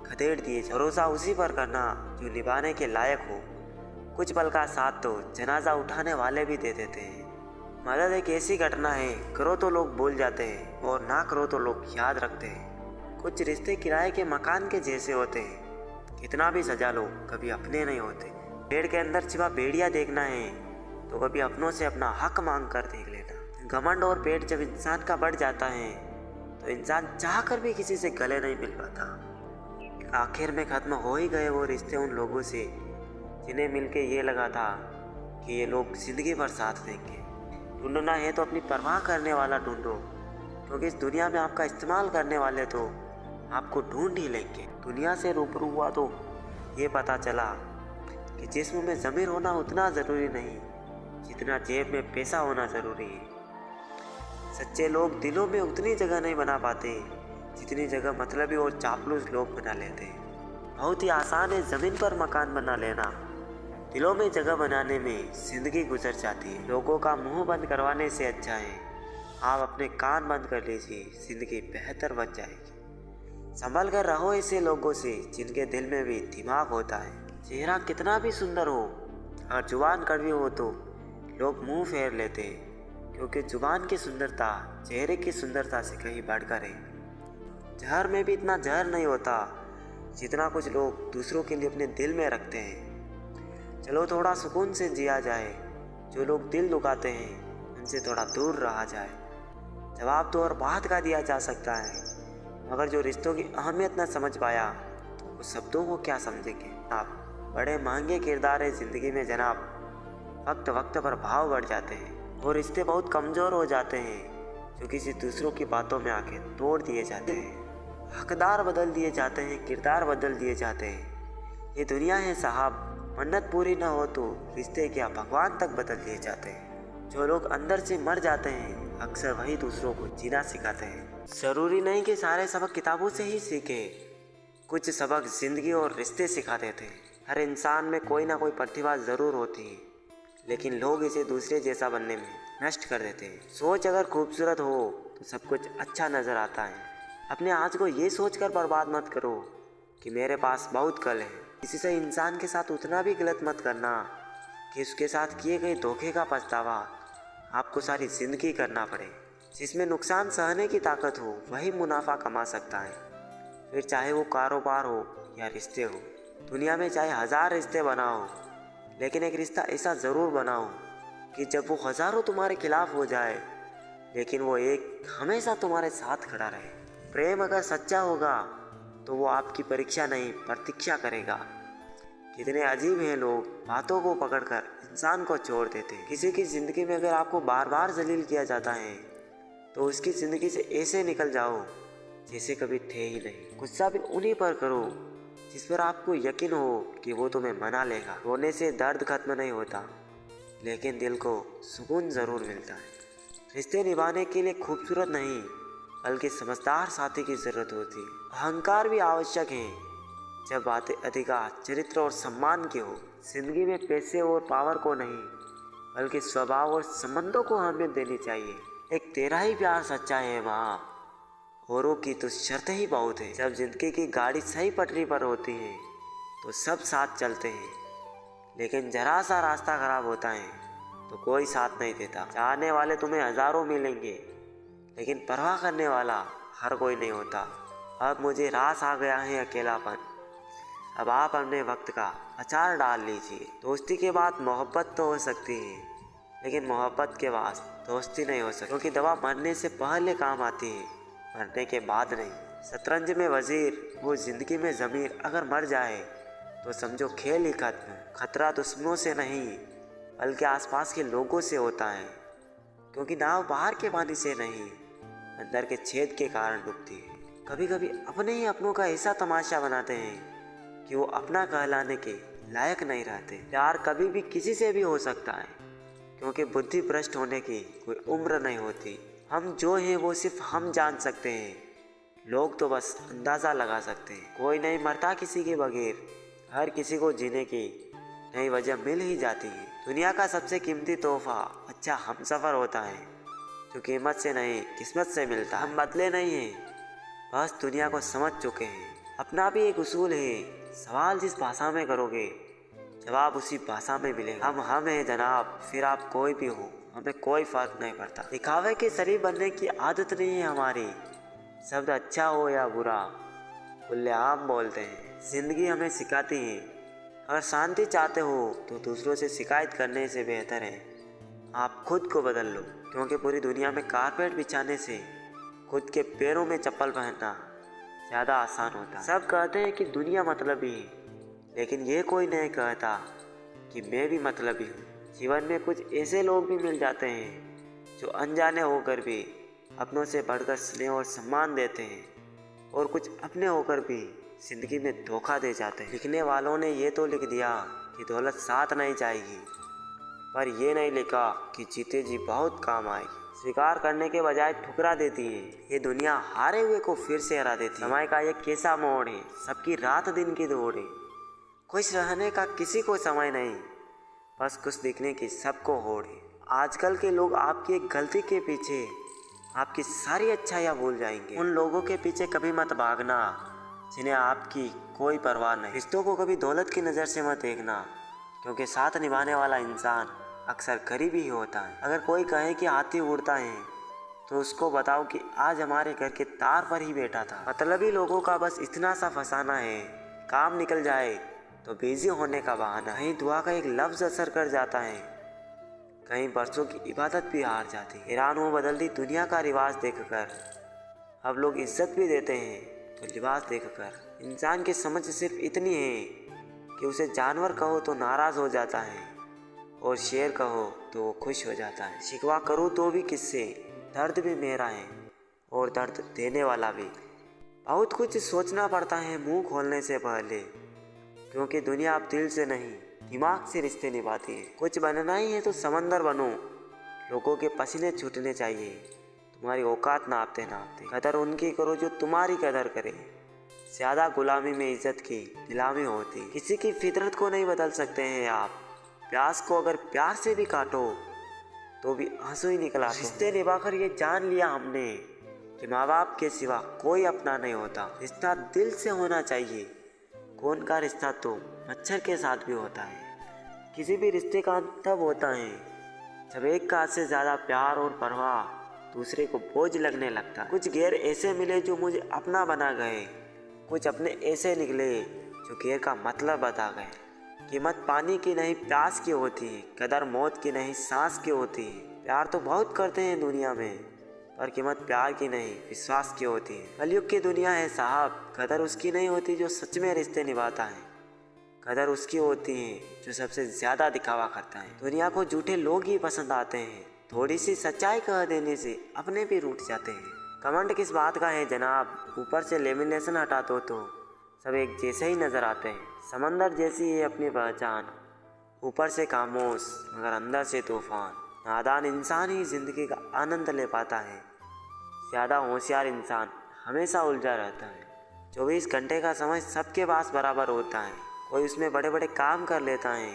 खदेड़ दिए। भरोसा उसी पर करना जो निभाने के लायक हो। कुछ पल का साथ तो जनाजा उठाने वाले भी दे देते हैं। मदद एक ऐसी घटना है, करो तो लोग भूल जाते हैं और ना करो तो लोग याद रखते हैं। कुछ रिश्ते किराए के मकान के जैसे होते हैं, कितना भी सजा लो कभी अपने नहीं होते। पेड़ के अंदर छिपा भेड़िया देखना है तो कभी अपनों से अपना हक मांग कर देख लेना। घमंड और पेट जब इंसान का बढ़ जाता है तो इंसान चाह कर भी किसी से गले नहीं मिल पाता। आखिर में ख़त्म हो ही गए वो रिश्ते उन लोगों से जिन्हें मिलके ये लगा था कि ये लोग ज़िंदगी भर साथ देंगे। ढूंढना है तो अपनी परवाह करने वाला ढूंढो, क्योंकि इस दुनिया में आपका इस्तेमाल करने वाले तो आपको ढूंढ ही लेंगे। दुनिया से रूबरू हुआ तो ये पता चला कि जिस्म में ज़मीर होना उतना ज़रूरी नहीं जितना जेब में पैसा होना ज़रूरी है। सच्चे लोग दिलों में उतनी जगह नहीं बना पाते जितनी जगह मतलबी और चापलूस लोग बना लेते हैं। बहुत ही आसान है ज़मीन पर मकान बना लेना, दिलों में जगह बनाने में ज़िंदगी गुजर जाती है। लोगों का मुंह बंद करवाने से अच्छा है आप अपने कान बंद कर लीजिए, ज़िंदगी बेहतर बन जाएगी। संभल कर रहो ऐसे लोगों से जिनके दिल में भी दिमाग होता है। चेहरा कितना भी सुंदर हो और जुबान कड़वी हो तो लोग मुंह फेर लेते हैं, क्योंकि जुबान की सुंदरता चेहरे की सुंदरता से कहीं बढ़कर है। जहर में भी इतना जहर नहीं होता जितना कुछ लोग दूसरों के लिए अपने दिल में रखते हैं। चलो थोड़ा सुकून से जिया जाए, जो लोग दिल दुखाते हैं उनसे थोड़ा दूर रहा जाए। जवाब तो और बात का दिया जा सकता है, मगर जो रिश्तों की अहमियत न समझ पाया वो शब्दों को क्या समझेंगे। आप बड़े महंगे किरदार है ज़िंदगी में जनाब, वक्त वक्त पर भाव बढ़ जाते हैं और रिश्ते बहुत कमज़ोर हो जाते हैं जो किसी दूसरों की बातों में आके तोड़ दिए जाते हैं। हकदार बदल दिए जाते हैं, किरदार बदल दिए जाते हैं। ये दुनिया है साहब, मन्नत पूरी न हो तो रिश्ते क्या भगवान तक बदल दिए जाते हैं। जो लोग अंदर से मर जाते हैं अक्सर वही दूसरों को जीना सिखाते हैं। ज़रूरी नहीं कि सारे सबक किताबों से ही सीखे, कुछ सबक ज़िंदगी और रिश्ते सिखा देते हैं। हर इंसान में कोई ना कोई प्रतिभा ज़रूर होती है, लेकिन लोग इसे दूसरे जैसा बनने में नष्ट कर देते हैं। सोच अगर खूबसूरत हो तो सब कुछ अच्छा नज़र आता है। अपने आज को ये सोचकर बर्बाद मत करो कि मेरे पास बहुत कल है। किसी से इंसान के साथ उतना भी गलत मत करना कि उसके साथ किए गए धोखे का पछतावा आपको सारी ज़िंदगी करना पड़े। जिसमें नुकसान सहने की ताकत हो वही मुनाफा कमा सकता है, फिर चाहे वो कारोबार हो या रिश्ते हो। दुनिया में चाहे 1000 रिश्ते बनाओ, लेकिन एक रिश्ता ऐसा ज़रूर बनाओ कि जब वो हज़ारों तुम्हारे खिलाफ हो जाए, लेकिन वो एक हमेशा तुम्हारे साथ खड़ा रहे। प्रेम अगर सच्चा होगा तो वो आपकी परीक्षा नहीं प्रतीक्षा करेगा। कितने अजीब हैं लोग, बातों को पकड़कर इंसान को छोड़ देते हैं। किसी की ज़िंदगी में अगर आपको बार बार जलील किया जाता है तो उसकी ज़िंदगी से ऐसे निकल जाओ जैसे कभी थे ही नहीं। गुस्सा भी उन्हीं पर करो जिस पर आपको यकीन हो कि वो तुम्हें मना लेगा। रोने से दर्द खत्म नहीं होता, लेकिन दिल को सुकून ज़रूर मिलता है। रिश्ते निभाने के लिए खूबसूरत नहीं बल्कि समझदार साथी की ज़रूरत होती है। अहंकार भी आवश्यक है जब बातें अधिकार, चरित्र और सम्मान की हो। जिंदगी में पैसे और पावर को नहीं बल्कि स्वभाव और संबंधों को अहमियत देनी चाहिए। एक तेरा ही प्यार सच्चा है माँ, औरों की तो शर्तें ही बहुत है। जब जिंदगी की गाड़ी सही पटरी पर होती है तो सब साथ चलते हैं, लेकिन जरा सा रास्ता खराब होता है तो कोई साथ नहीं देता। चाहने वाले तुम्हें हजारों मिलेंगे, लेकिन परवाह करने वाला हर कोई नहीं होता। अब मुझे रास आ गया है अकेलापन, अब आप अपने वक्त का अचार डाल लीजिए। दोस्ती के बाद मोहब्बत तो हो सकती है, लेकिन मोहब्बत के बाद दोस्ती नहीं हो सकती, क्योंकि दवा मरने से पहले काम आती है, मरने के बाद नहीं। शतरंज में वजीर वो जिंदगी में ज़मीर अगर मर जाए तो समझो खेल ही खत्म। खतरा दुश्मनों से नहीं बल्कि आसपास के लोगों से होता है, क्योंकि नाव बाहर के पानी से नहीं अंदर के छेद के कारण डूबती है। कभी कभी अपने ही अपनों का ऐसा तमाशा बनाते हैं कि वो अपना कहलाने के लायक नहीं रहते। प्यार कभी भी किसी से भी हो सकता है, क्योंकि बुद्धि भ्रष्ट होने की कोई उम्र नहीं होती। हम जो हैं वो सिर्फ हम जान सकते हैं, लोग तो बस अंदाज़ा लगा सकते हैं। कोई नहीं मरता किसी के बगैर, हर किसी को जीने की नई वजह मिल ही जाती है। दुनिया का सबसे कीमती तोहफा अच्छा हमसफ़र होता है, जो कीमत से नहीं किस्मत से मिलता। हम बदले नहीं हैं, बस दुनिया को समझ चुके हैं। अपना भी एक उसूल है, सवाल जिस भाषा में करोगे जवाब उसी भाषा में मिलेगा। हम हैं जनाब, फिर आप कोई भी हो, हमें कोई फ़र्क नहीं पड़ता। दिखावे के शरीफ बनने की आदत नहीं है हमारी, शब्द अच्छा हो या बुरा खुलेआम बोलते हैं। ज़िंदगी हमें सिखाती है, अगर शांति चाहते हो तो दूसरों से शिकायत करने से बेहतर है आप खुद को बदल लो, क्योंकि पूरी दुनिया में कारपेट बिछाने से खुद के पैरों में चप्पल पहनना ज़्यादा आसान होता है। सब कहते हैं कि दुनिया मतलबी है, लेकिन ये कोई नहीं कहता कि मैं भी मतलबी हूँ। जीवन में कुछ ऐसे लोग भी मिल जाते हैं जो अनजाने होकर भी अपनों से बढ़कर स्नेह और सम्मान देते हैं, और कुछ अपने होकर भी ज़िंदगी में धोखा दे जाते हैं। लिखने वालों ने ये तो लिख दिया कि दौलत साथ नहीं जाएगी, पर ये नहीं लिखा कि जीते जी बहुत काम आएगी। स्वीकार करने के बजाय ठुकरा देती है, ये दुनिया हारे हुए को फिर से हरा देती है। समय का ये कैसा मोड़ है, सबकी रात दिन की दौड़ है। खुश रहने का किसी को समय नहीं, बस खुश दिखने की सबको होड़ है। आजकल के लोग आपकी एक गलती के पीछे आपकी सारी अच्छाइयाँ भूल जाएंगे। उन लोगों के पीछे कभी मत भागना जिन्हें आपकी कोई परवाह नहीं। रिश्तों को कभी दौलत की नज़र से मत देखना, क्योंकि साथ निभाने वाला इंसान अक्सर गरीब ही होता है। अगर कोई कहे कि हाथी उड़ता है तो उसको बताओ कि आज हमारे घर के तार पर ही बैठा था। मतलबी लोगों का बस इतना सा फसाना है, काम निकल जाए तो बिजी होने का बहाना। कहीं दुआ का एक लफ्ज़ असर कर जाता है, कहीं बरसों की इबादत भी हार जाती है। हैरान हो बदलती दुनिया का रिवाज देखकर। अब लोग इज्जत भी देते हैं तो लिबास देखकर। इंसान की समझ सिर्फ इतनी है कि उसे जानवर कहो तो नाराज़ हो जाता है, और शेर कहो तो वो खुश हो जाता है। शिकवा करूँ तो भी किससे, दर्द भी मेरा है और दर्द देने वाला भी। बहुत कुछ सोचना पड़ता है मुंह खोलने से पहले, क्योंकि दुनिया अब दिल से नहीं दिमाग से रिश्ते निभाती है। कुछ बनना ही है तो समंदर बनो, लोगों के पसीने छूटने चाहिए तुम्हारी औकात नापते नापते। कदर उनकी करो जो तुम्हारी कदर करे, ज़्यादा गुलामी में इज्जत की नीलामी होती। किसी की फितरत को नहीं बदल सकते हैं आप, प्यास को अगर प्यार से भी काटो तो भी आंसू ही निकला। रिश्ते निभाकर ये जान लिया हमने कि माँ बाप के सिवा कोई अपना नहीं होता। रिश्ता दिल से होना चाहिए, कौन का रिश्ता तो मच्छर के साथ भी होता है। किसी भी रिश्ते का अंत तब होता है जब एक का से ज़्यादा प्यार और परवाह दूसरे को बोझ लगने लगता। कुछ गैर ऐसे मिले जो मुझे अपना बना गए, कुछ अपने ऐसे निकले जो गैर का मतलब बता गए। कीमत पानी की नहीं प्यास की होती है, कदर मौत की नहीं सांस की होती है। प्यार तो बहुत करते हैं दुनिया में, पर कीमत प्यार की नहीं विश्वास की होती है। कलयुग की दुनिया है साहब, कदर उसकी नहीं होती जो सच में रिश्ते निभाता है, कदर उसकी होती है जो सबसे ज़्यादा दिखावा करता है। दुनिया को झूठे लोग ही पसंद आते हैं, थोड़ी सी सच्चाई कह देने से अपने भी रूठ जाते हैं। कमेंट किस बात का है जनाब, ऊपर से लेमिनेशन हटा दो तो सब एक जैसे ही नज़र आते हैं। समंदर जैसी है अपनी पहचान, ऊपर से खामोश मगर अंदर से तूफान। नादान इंसान ही ज़िंदगी का आनंद ले पाता है, ज़्यादा होशियार इंसान हमेशा उलझा रहता है। 24 घंटे का समय सबके पास बराबर होता है, कोई उसमें बड़े बड़े काम कर लेता है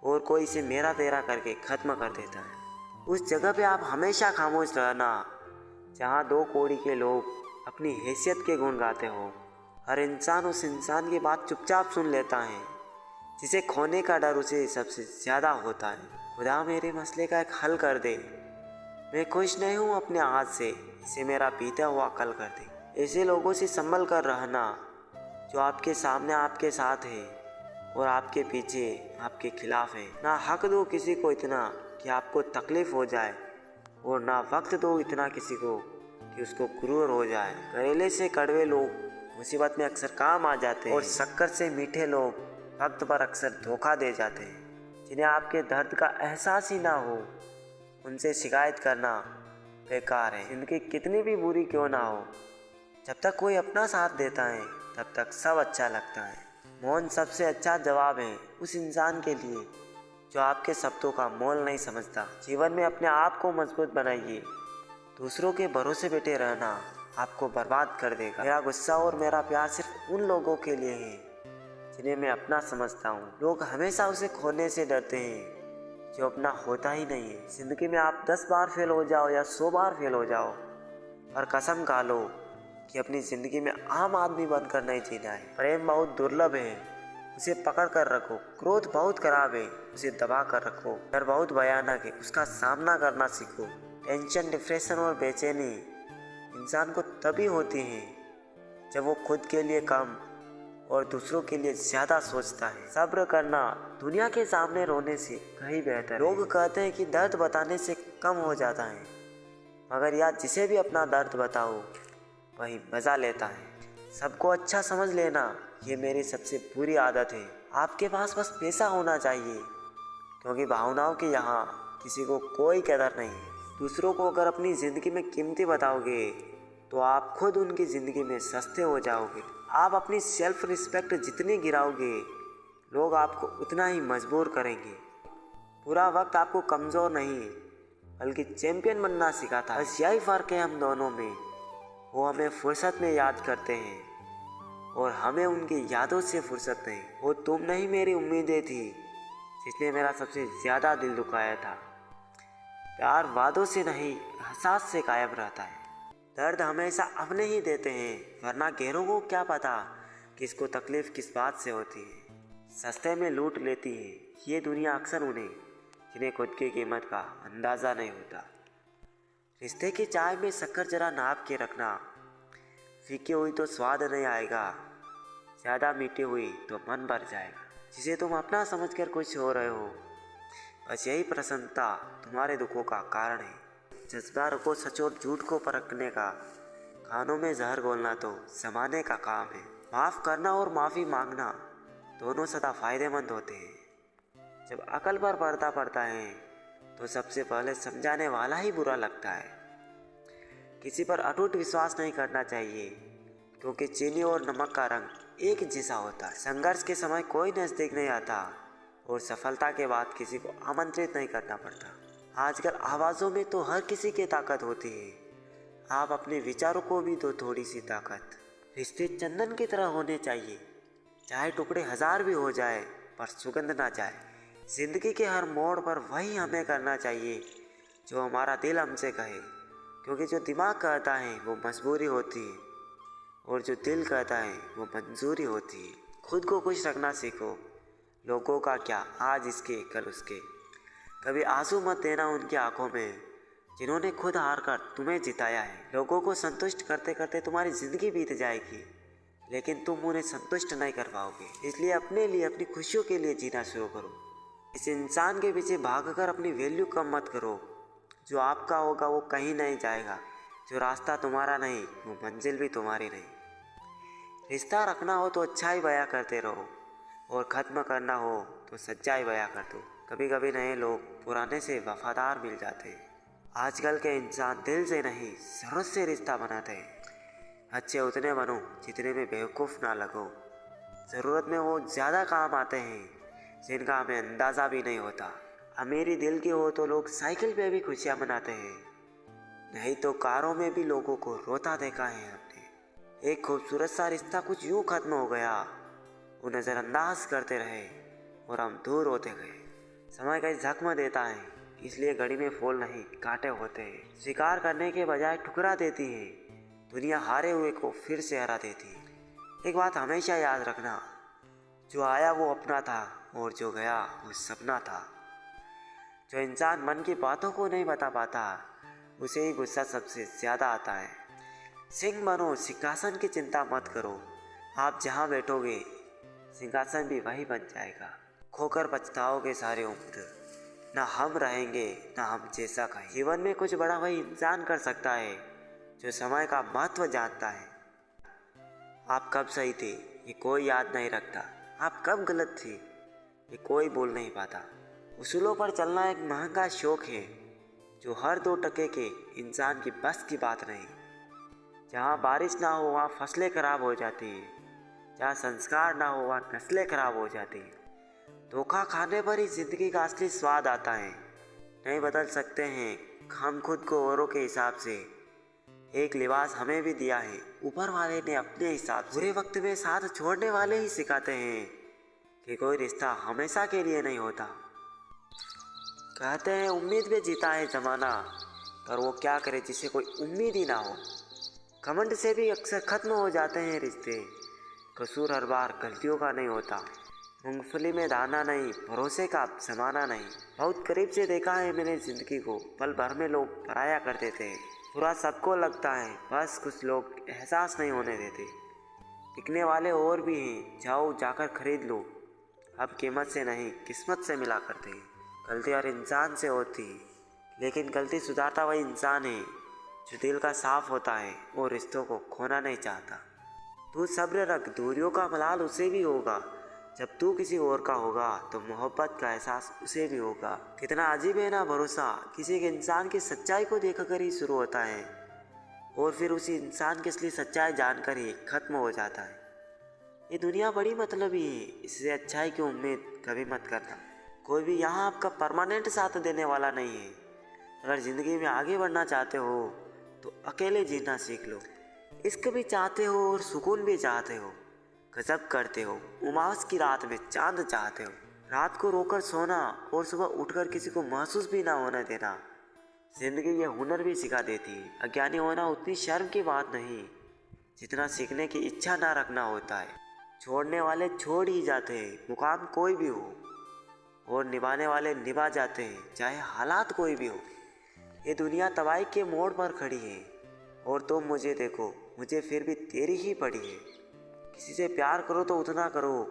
और कोई इसे मेरा तेरा करके ख़त्म कर देता है। उस जगह पे आप हमेशा खामोश रहना जहाँ दो कौड़ी के लोग अपनी हैसियत के गुण गाते हो। हर इंसान उस इंसान की बात चुपचाप सुन लेता है जिसे खोने का डर उसे सबसे ज़्यादा होता है। खुदा मेरे मसले का एक हल कर दे, मैं खुश नहीं हूँ अपने हाथ से, इसे मेरा बीता हुआ कल कर दे। ऐसे लोगों से संभल कर रहना जो आपके सामने आपके साथ है और आपके पीछे आपके खिलाफ है। ना हक दो किसी को इतना कि आपको तकलीफ़ हो जाए, और ना वक्त दो इतना किसी को कि उसको गुरूर हो जाए। करेले से कड़वे लोग मुसीबत में अक्सर काम आ जाते हैं, और शक्कर से मीठे लोग वक्त पर अक्सर धोखा दे जाते हैं। जिन्हें आपके दर्द का एहसास ही ना हो उनसे शिकायत करना बेकार है। जिंदगी कितनी भी बुरी क्यों ना हो, जब तक कोई अपना साथ देता है तब तक सब अच्छा लगता है। मौन सबसे अच्छा जवाब है उस इंसान के लिए जो आपके शब्दों का मोल नहीं समझता। जीवन में अपने आप को मजबूत बनाइए, दूसरों के भरोसे बैठे रहना आपको बर्बाद कर देगा। मेरा गुस्सा और मेरा प्यार सिर्फ उन लोगों के लिए है जिन्हें मैं अपना समझता हूँ। लोग हमेशा उसे खोने से डरते हैं जो अपना होता ही नहीं है। जिंदगी में आप 10 बार फेल हो जाओ या 100 बार फेल हो जाओ, पर कसम खा लो कि अपनी ज़िंदगी में आम आदमी बनकर नहीं जीना है। प्रेम बहुत दुर्लभ है, उसे पकड़ कर रखो। क्रोध बहुत खराब है, उसे दबा कर रखो। डर बहुत भयानक है, उसका सामना करना सीखो। टेंशन, डिप्रेशन और बेचैनी इंसान को तभी होती है जब वो खुद के लिए कम और दूसरों के लिए ज़्यादा सोचता है। सब्र करना दुनिया के सामने रोने से कहीं बेहतर है। लोग कहते हैं कि दर्द बताने से कम हो जाता है, मगर यार जिसे भी अपना दर्द बताओ वही मज़ा लेता है। सबको अच्छा समझ लेना ये मेरी सबसे बुरी आदत है। आपके पास बस पैसा होना चाहिए, क्योंकि भावनाओं के यहाँ किसी को कोई कदर नहीं है। दूसरों को अगर अपनी ज़िंदगी में कीमती बताओगे तो आप खुद उनकी ज़िंदगी में सस्ते हो जाओगे। आप अपनी सेल्फ रिस्पेक्ट जितनी गिराओगे लोग आपको उतना ही मजबूर करेंगे। पूरा वक्त आपको कमज़ोर नहीं बल्कि चैंपियन बनना सिखाता है। बस यही फ़र्क है हम दोनों में, वो हमें फुर्सत में याद करते हैं और हमें उनकी यादों से फुर्सत नहीं। वो तुम नहीं मेरी उम्मीदें थी जिसने मेरा सबसे ज़्यादा दिल दुखाया था। प्यार वादों से नहीं एहसास से कायम रहता है। दर्द हमेशा अपने ही देते हैं, वरना गैरों को क्या पता किसको तकलीफ़ किस बात से होती है। सस्ते में लूट लेती है ये दुनिया अक्सर उन्हें जिन्हें खुद की कीमत का अंदाज़ा नहीं होता। रिश्ते की चाय में शक्कर जरा नाप के रखना, फीकी हुई तो स्वाद नहीं आएगा, ज़्यादा मीठी हुई तो मन भर जाएगा। जिसे तुम अपना समझकर खुश हो रहे हो बस यही प्रसन्नता तुम्हारे दुखों का कारण है। जज्बा रखो सच और झूठ को परखने का, खानों में जहर घोलना तो ज़माने का काम है। माफ़ करना और माफ़ी मांगना दोनों सदा फ़ायदेमंद होते हैं। जब अकल पर पर्दा पड़ता है तो सबसे पहले समझाने वाला ही बुरा लगता है। किसी पर अटूट विश्वास नहीं करना चाहिए, क्योंकि चीनी और नमक का रंग एक जैसा होता है। संघर्ष के समय कोई नज़दीक नहीं आता और सफलता के बाद किसी को आमंत्रित नहीं करना पड़ता। आजकल आवाज़ों में तो हर किसी की ताकत होती है, आप अपने विचारों को भी दो थोड़ी सी ताकत। रिश्ते चंदन की तरह होने चाहिए, चाहे टुकड़े 1000 भी हो जाए पर सुगंध ना जाए। ज़िंदगी के हर मोड़ पर वही हमें करना चाहिए जो हमारा दिल हमसे कहे, क्योंकि जो दिमाग कहता है वो मजबूरी होती है और जो दिल कहता है वो मंजूरी होती है। खुद को खुश रखना सीखो, लोगों का क्या, आज इसके कल उसके। कभी आंसू मत देना उनकी आंखों में जिन्होंने खुद हार कर तुम्हें जिताया है। लोगों को संतुष्ट करते करते तुम्हारी ज़िंदगी बीत जाएगी, लेकिन तुम उन्हें संतुष्ट नहीं कर पाओगे। इसलिए अपने लिए, अपनी खुशियों के लिए जीना शुरू करो। इस इंसान के पीछे भागकर अपनी वैल्यू कम मत करो। जो आपका होगा वो कहीं नहीं जाएगा। जो रास्ता तुम्हारा नहीं वो मंजिल भी तुम्हारी नहीं। रिश्ता रखना हो तो अच्छाई बयां करते रहो, और ख़त्म करना हो तो सच्चाई बयां कर दो। कभी कभी नए लोग पुराने से वफादार मिल जाते हैं। आजकल के इंसान दिल से नहीं, ज़रूरत से रिश्ता बनाते हैं। अच्छे उतने बनो जितने में बेवकूफ़ ना लगो। ज़रूरत में वो ज़्यादा काम आते हैं जिनका हमें अंदाज़ा भी नहीं होता। अमीरी दिल की हो तो लोग साइकिल पे भी खुशियाँ मनाते हैं, नहीं तो कारों में भी लोगों को रोता देखा है हमने। एक खूबसूरत सा रिश्ता कुछ यूँ ख़त्म हो गया। वो नज़रअंदाज करते रहे और हम दूर होते गए। समय कई जख्म देता है, इसलिए घड़ी में फूल नहीं कांटे होते हैं। शिकार करने के बजाय ठुकरा देती है दुनिया, हारे हुए को फिर से हरा देती है। एक बात हमेशा याद रखना, जो आया वो अपना था और जो गया वो सपना था। जो इंसान मन की बातों को नहीं बता पाता उसे ही गुस्सा सबसे ज़्यादा आता है। सिंह बनो, सिंहासन की चिंता मत करो। आप जहाँ बैठोगे सिंहासन भी वही बन जाएगा। खोकर पछताओगे सारी उम्र, ना हम रहेंगे ना हम जैसा कहें। जीवन में कुछ बड़ा वही इंसान कर सकता है जो समय का महत्व जानता है। आप कब सही थे ये कोई याद नहीं रखता, आप कब गलत थे ये कोई बोल नहीं पाता। उसूलों पर चलना एक महंगा शौक है जो हर 2 टके के इंसान की बस की बात नहीं। जहाँ बारिश ना हो वहाँ फसलें खराब हो जाती हैं, जहाँ संस्कार ना हो वहाँ नस्लें खराब हो जाती हैं। धोखा खाने पर ही जिंदगी का असली स्वाद आता है। नहीं बदल सकते हैं हम खुद को औरों के हिसाब से। एक लिबास हमें भी दिया है ऊपर वाले ने अपने हिसाब से। बुरे वक्त में साथ छोड़ने वाले ही सिखाते हैं कि कोई रिश्ता हमेशा के लिए नहीं होता। कहते हैं उम्मीद में जीता है ज़माना, पर वो क्या करे जिसे कोई उम्मीद ही ना हो। घमंड से भी अक्सर ख़त्म हो जाते हैं रिश्ते। कसूर हर बार गलतियों का नहीं होता। मूंगफली में दाना नहीं, भरोसे का ज़माना नहीं। बहुत करीब से देखा है मैंने ज़िंदगी को, पल भर में लोग पराया कर देते हैं। बुरा सबको लगता है, बस कुछ लोग एहसास नहीं होने देते। बिकने वाले और भी हैं, जाओ जाकर खरीद लो। अब कीमत से नहीं किस्मत से मिला करते हैं। गलती हर इंसान से होती है, लेकिन गलती सुधारता वही इंसान है जो दिल का साफ होता है और रिश्तों को खोना नहीं चाहता। तू सब्र रख, दूरियों का मलाल उसे भी होगा। जब तू किसी और का होगा तो मोहब्बत का एहसास उसे भी होगा। कितना अजीब है ना, भरोसा किसी के इंसान की सच्चाई को देखकर ही शुरू होता है और फिर उसी इंसान की असली सच्चाई जानकर ही ख़त्म हो जाता है। ये दुनिया बड़ी मतलबी है, इससे अच्छाई की उम्मीद कभी मत करना। कोई भी यहाँ आपका परमानेंट साथ देने वाला नहीं है। अगर ज़िंदगी में आगे बढ़ना चाहते हो तो अकेले जीना सीख लो। इश्क भी चाहते हो और सुकून भी चाहते हो, गजब करते हो। उमास की रात में चांद चाहते हो। रात को रोकर सोना और सुबह उठकर किसी को महसूस भी ना होने देना। जिंदगी ये हुनर भी सिखा देती है। अज्ञानी होना उतनी शर्म की बात नहीं जितना सीखने की इच्छा ना रखना होता है। छोड़ने वाले छोड़ ही जाते हैं, मुकाम कोई भी हो, और निभाने वाले निभा जाते हैं, चाहे हालात कोई भी हो। ये दुनिया तबाही के मोड़ पर खड़ी है और तुम मुझे देखो, मुझे फिर भी तेरी ही पड़ी है। किसी से प्यार करो तो उतना करो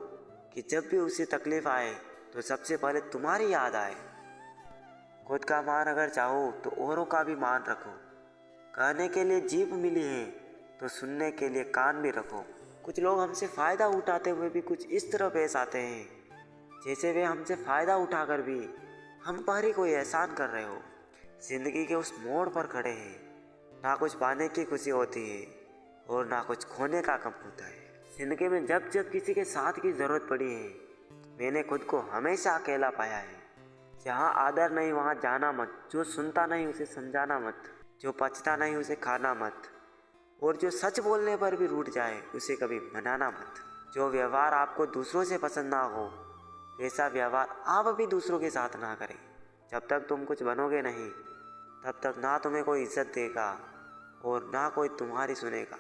कि जब भी उसे तकलीफ आए तो सबसे पहले तुम्हारी याद आए। खुद का मान अगर चाहो तो औरों का भी मान रखो। कहने के लिए जीभ मिली है तो सुनने के लिए कान भी रखो। कुछ लोग हमसे फ़ायदा उठाते हुए भी कुछ इस तरह पेश आते हैं जैसे वे हमसे फ़ायदा उठाकर भी हम पर ही कोई एहसान कर रहे हो। ज़िंदगी के उस मोड़ पर खड़े हैं, ना कुछ पाने की खुशी होती है और ना कुछ खोने का गम होता है। ज़िंदगी में जब जब किसी के साथ की ज़रूरत पड़ी है, मैंने खुद को हमेशा अकेला पाया है। जहाँ आदर नहीं वहाँ जाना मत, जो सुनता नहीं उसे समझाना मत, जो पचता नहीं उसे खाना मत, और जो सच बोलने पर भी रूठ जाए उसे कभी मनाना मत। जो व्यवहार आपको दूसरों से पसंद ना हो वैसा व्यवहार आप भी दूसरों के साथ ना करें। जब तक तुम कुछ बनोगे नहीं तब तक ना तुम्हें कोई इज्जत देगा और ना कोई तुम्हारी सुनेगा।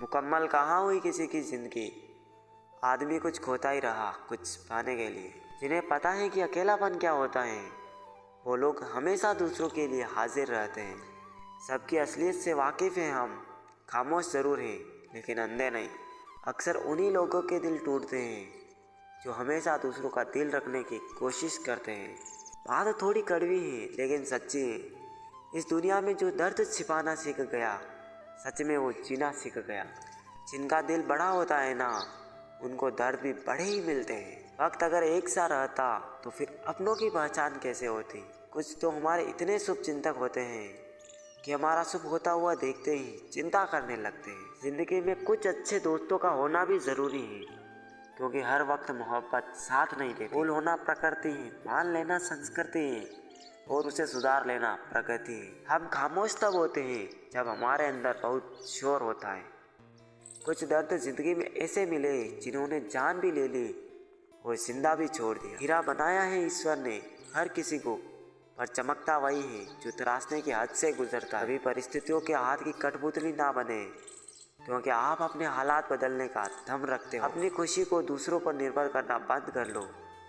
मुकम्मल कहाँ हुई किसी की ज़िंदगी, आदमी कुछ खोता ही रहा कुछ पाने के लिए। जिन्हें पता है कि अकेलापन क्या होता है। वो लोग हमेशा दूसरों के लिए हाजिर रहते हैं। सबकी असलियत से वाकिफ़ हैं हम, खामोश ज़रूर हैं लेकिन अंधे नहीं। अक्सर उन्हीं लोगों के दिल टूटते हैं जो हमेशा दूसरों का दिल रखने की कोशिश करते हैं। बात थोड़ी कड़वी है लेकिन सच्ची है। इस दुनिया में जो दर्द छिपाना सीख गया, सच में वो जीना सीख गया। जिनका दिल बड़ा होता है ना, उनको दर्द भी बड़े ही मिलते हैं। वक्त अगर एक सा रहता तो फिर अपनों की पहचान कैसे होती। कुछ तो हमारे इतने शुभ चिंतक होते हैं कि हमारा शुभ होता हुआ देखते ही चिंता करने लगते हैं। ज़िंदगी में कुछ अच्छे दोस्तों का होना भी ज़रूरी है, क्योंकि हर वक्त मोहब्बत साथ नहीं देती। भूल होना प्रकृति है, मान लेना संस्कृति है और उसे सुधार लेना प्रगति है। हम खामोश तब होते हैं जब हमारे अंदर बहुत शोर होता है। कुछ दर्द जिंदगी में ऐसे मिले जिन्होंने जान भी ले ली और जिंदा भी छोड़ दिया। हीरा बनाया है ईश्वर ने हर किसी को, पर चमकता वही है जो तराशने की हद से गुजरता है। कभी परिस्थितियों के हाथ की कठपुतली ना बने, क्योंकि आप अपने हालात बदलने का दम रखते हो। अपनी खुशी को दूसरों पर निर्भर करना बंद कर लो,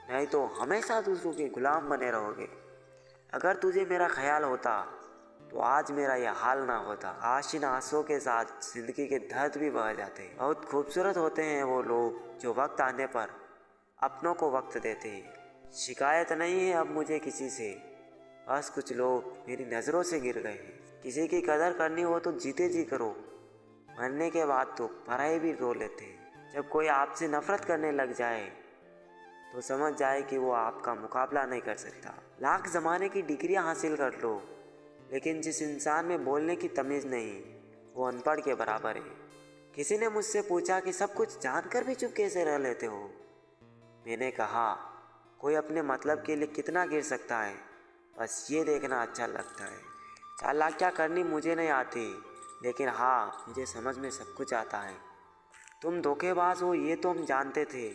नहीं तो हमेशा दूसरों के गुलाम बने रहोगे। अगर तुझे मेरा ख्याल होता तो आज मेरा यह हाल ना होता। आज इन आंसुओं के साथ जिंदगी के दर्द भी बह जाते हैं। बहुत खूबसूरत होते हैं वो लोग जो वक्त आने पर अपनों को वक्त देते हैं। शिकायत नहीं है अब मुझे किसी से, बस कुछ लोग मेरी नज़रों से गिर गए हैं। किसी की कदर करनी हो तो जीते जी करो, मरने के बाद तो पराए भी रो लेते हैं। जब कोई आपसे नफरत करने लग जाए तो समझ जाए कि वो आपका मुकाबला नहीं कर सकता। लाख ज़माने की डिग्रियां हासिल कर लो, लेकिन जिस इंसान में बोलने की तमीज़ नहीं, वो अनपढ़ के बराबर है। किसी ने मुझसे पूछा कि सब कुछ जानकर भी चुप कैसे रह लेते हो। मैंने कहा, कोई अपने मतलब के लिए कितना गिर सकता है, बस ये देखना अच्छा लगता है। चालाकियाँ करनी मुझे नहीं आती, लेकिन हाँ, मुझे समझ में सब कुछ आता है। तुम धोखेबाज हो ये तो हम जानते थे,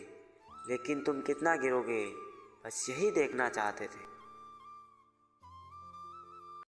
लेकिन तुम कितना गिरोगे बस यही देखना चाहते थे।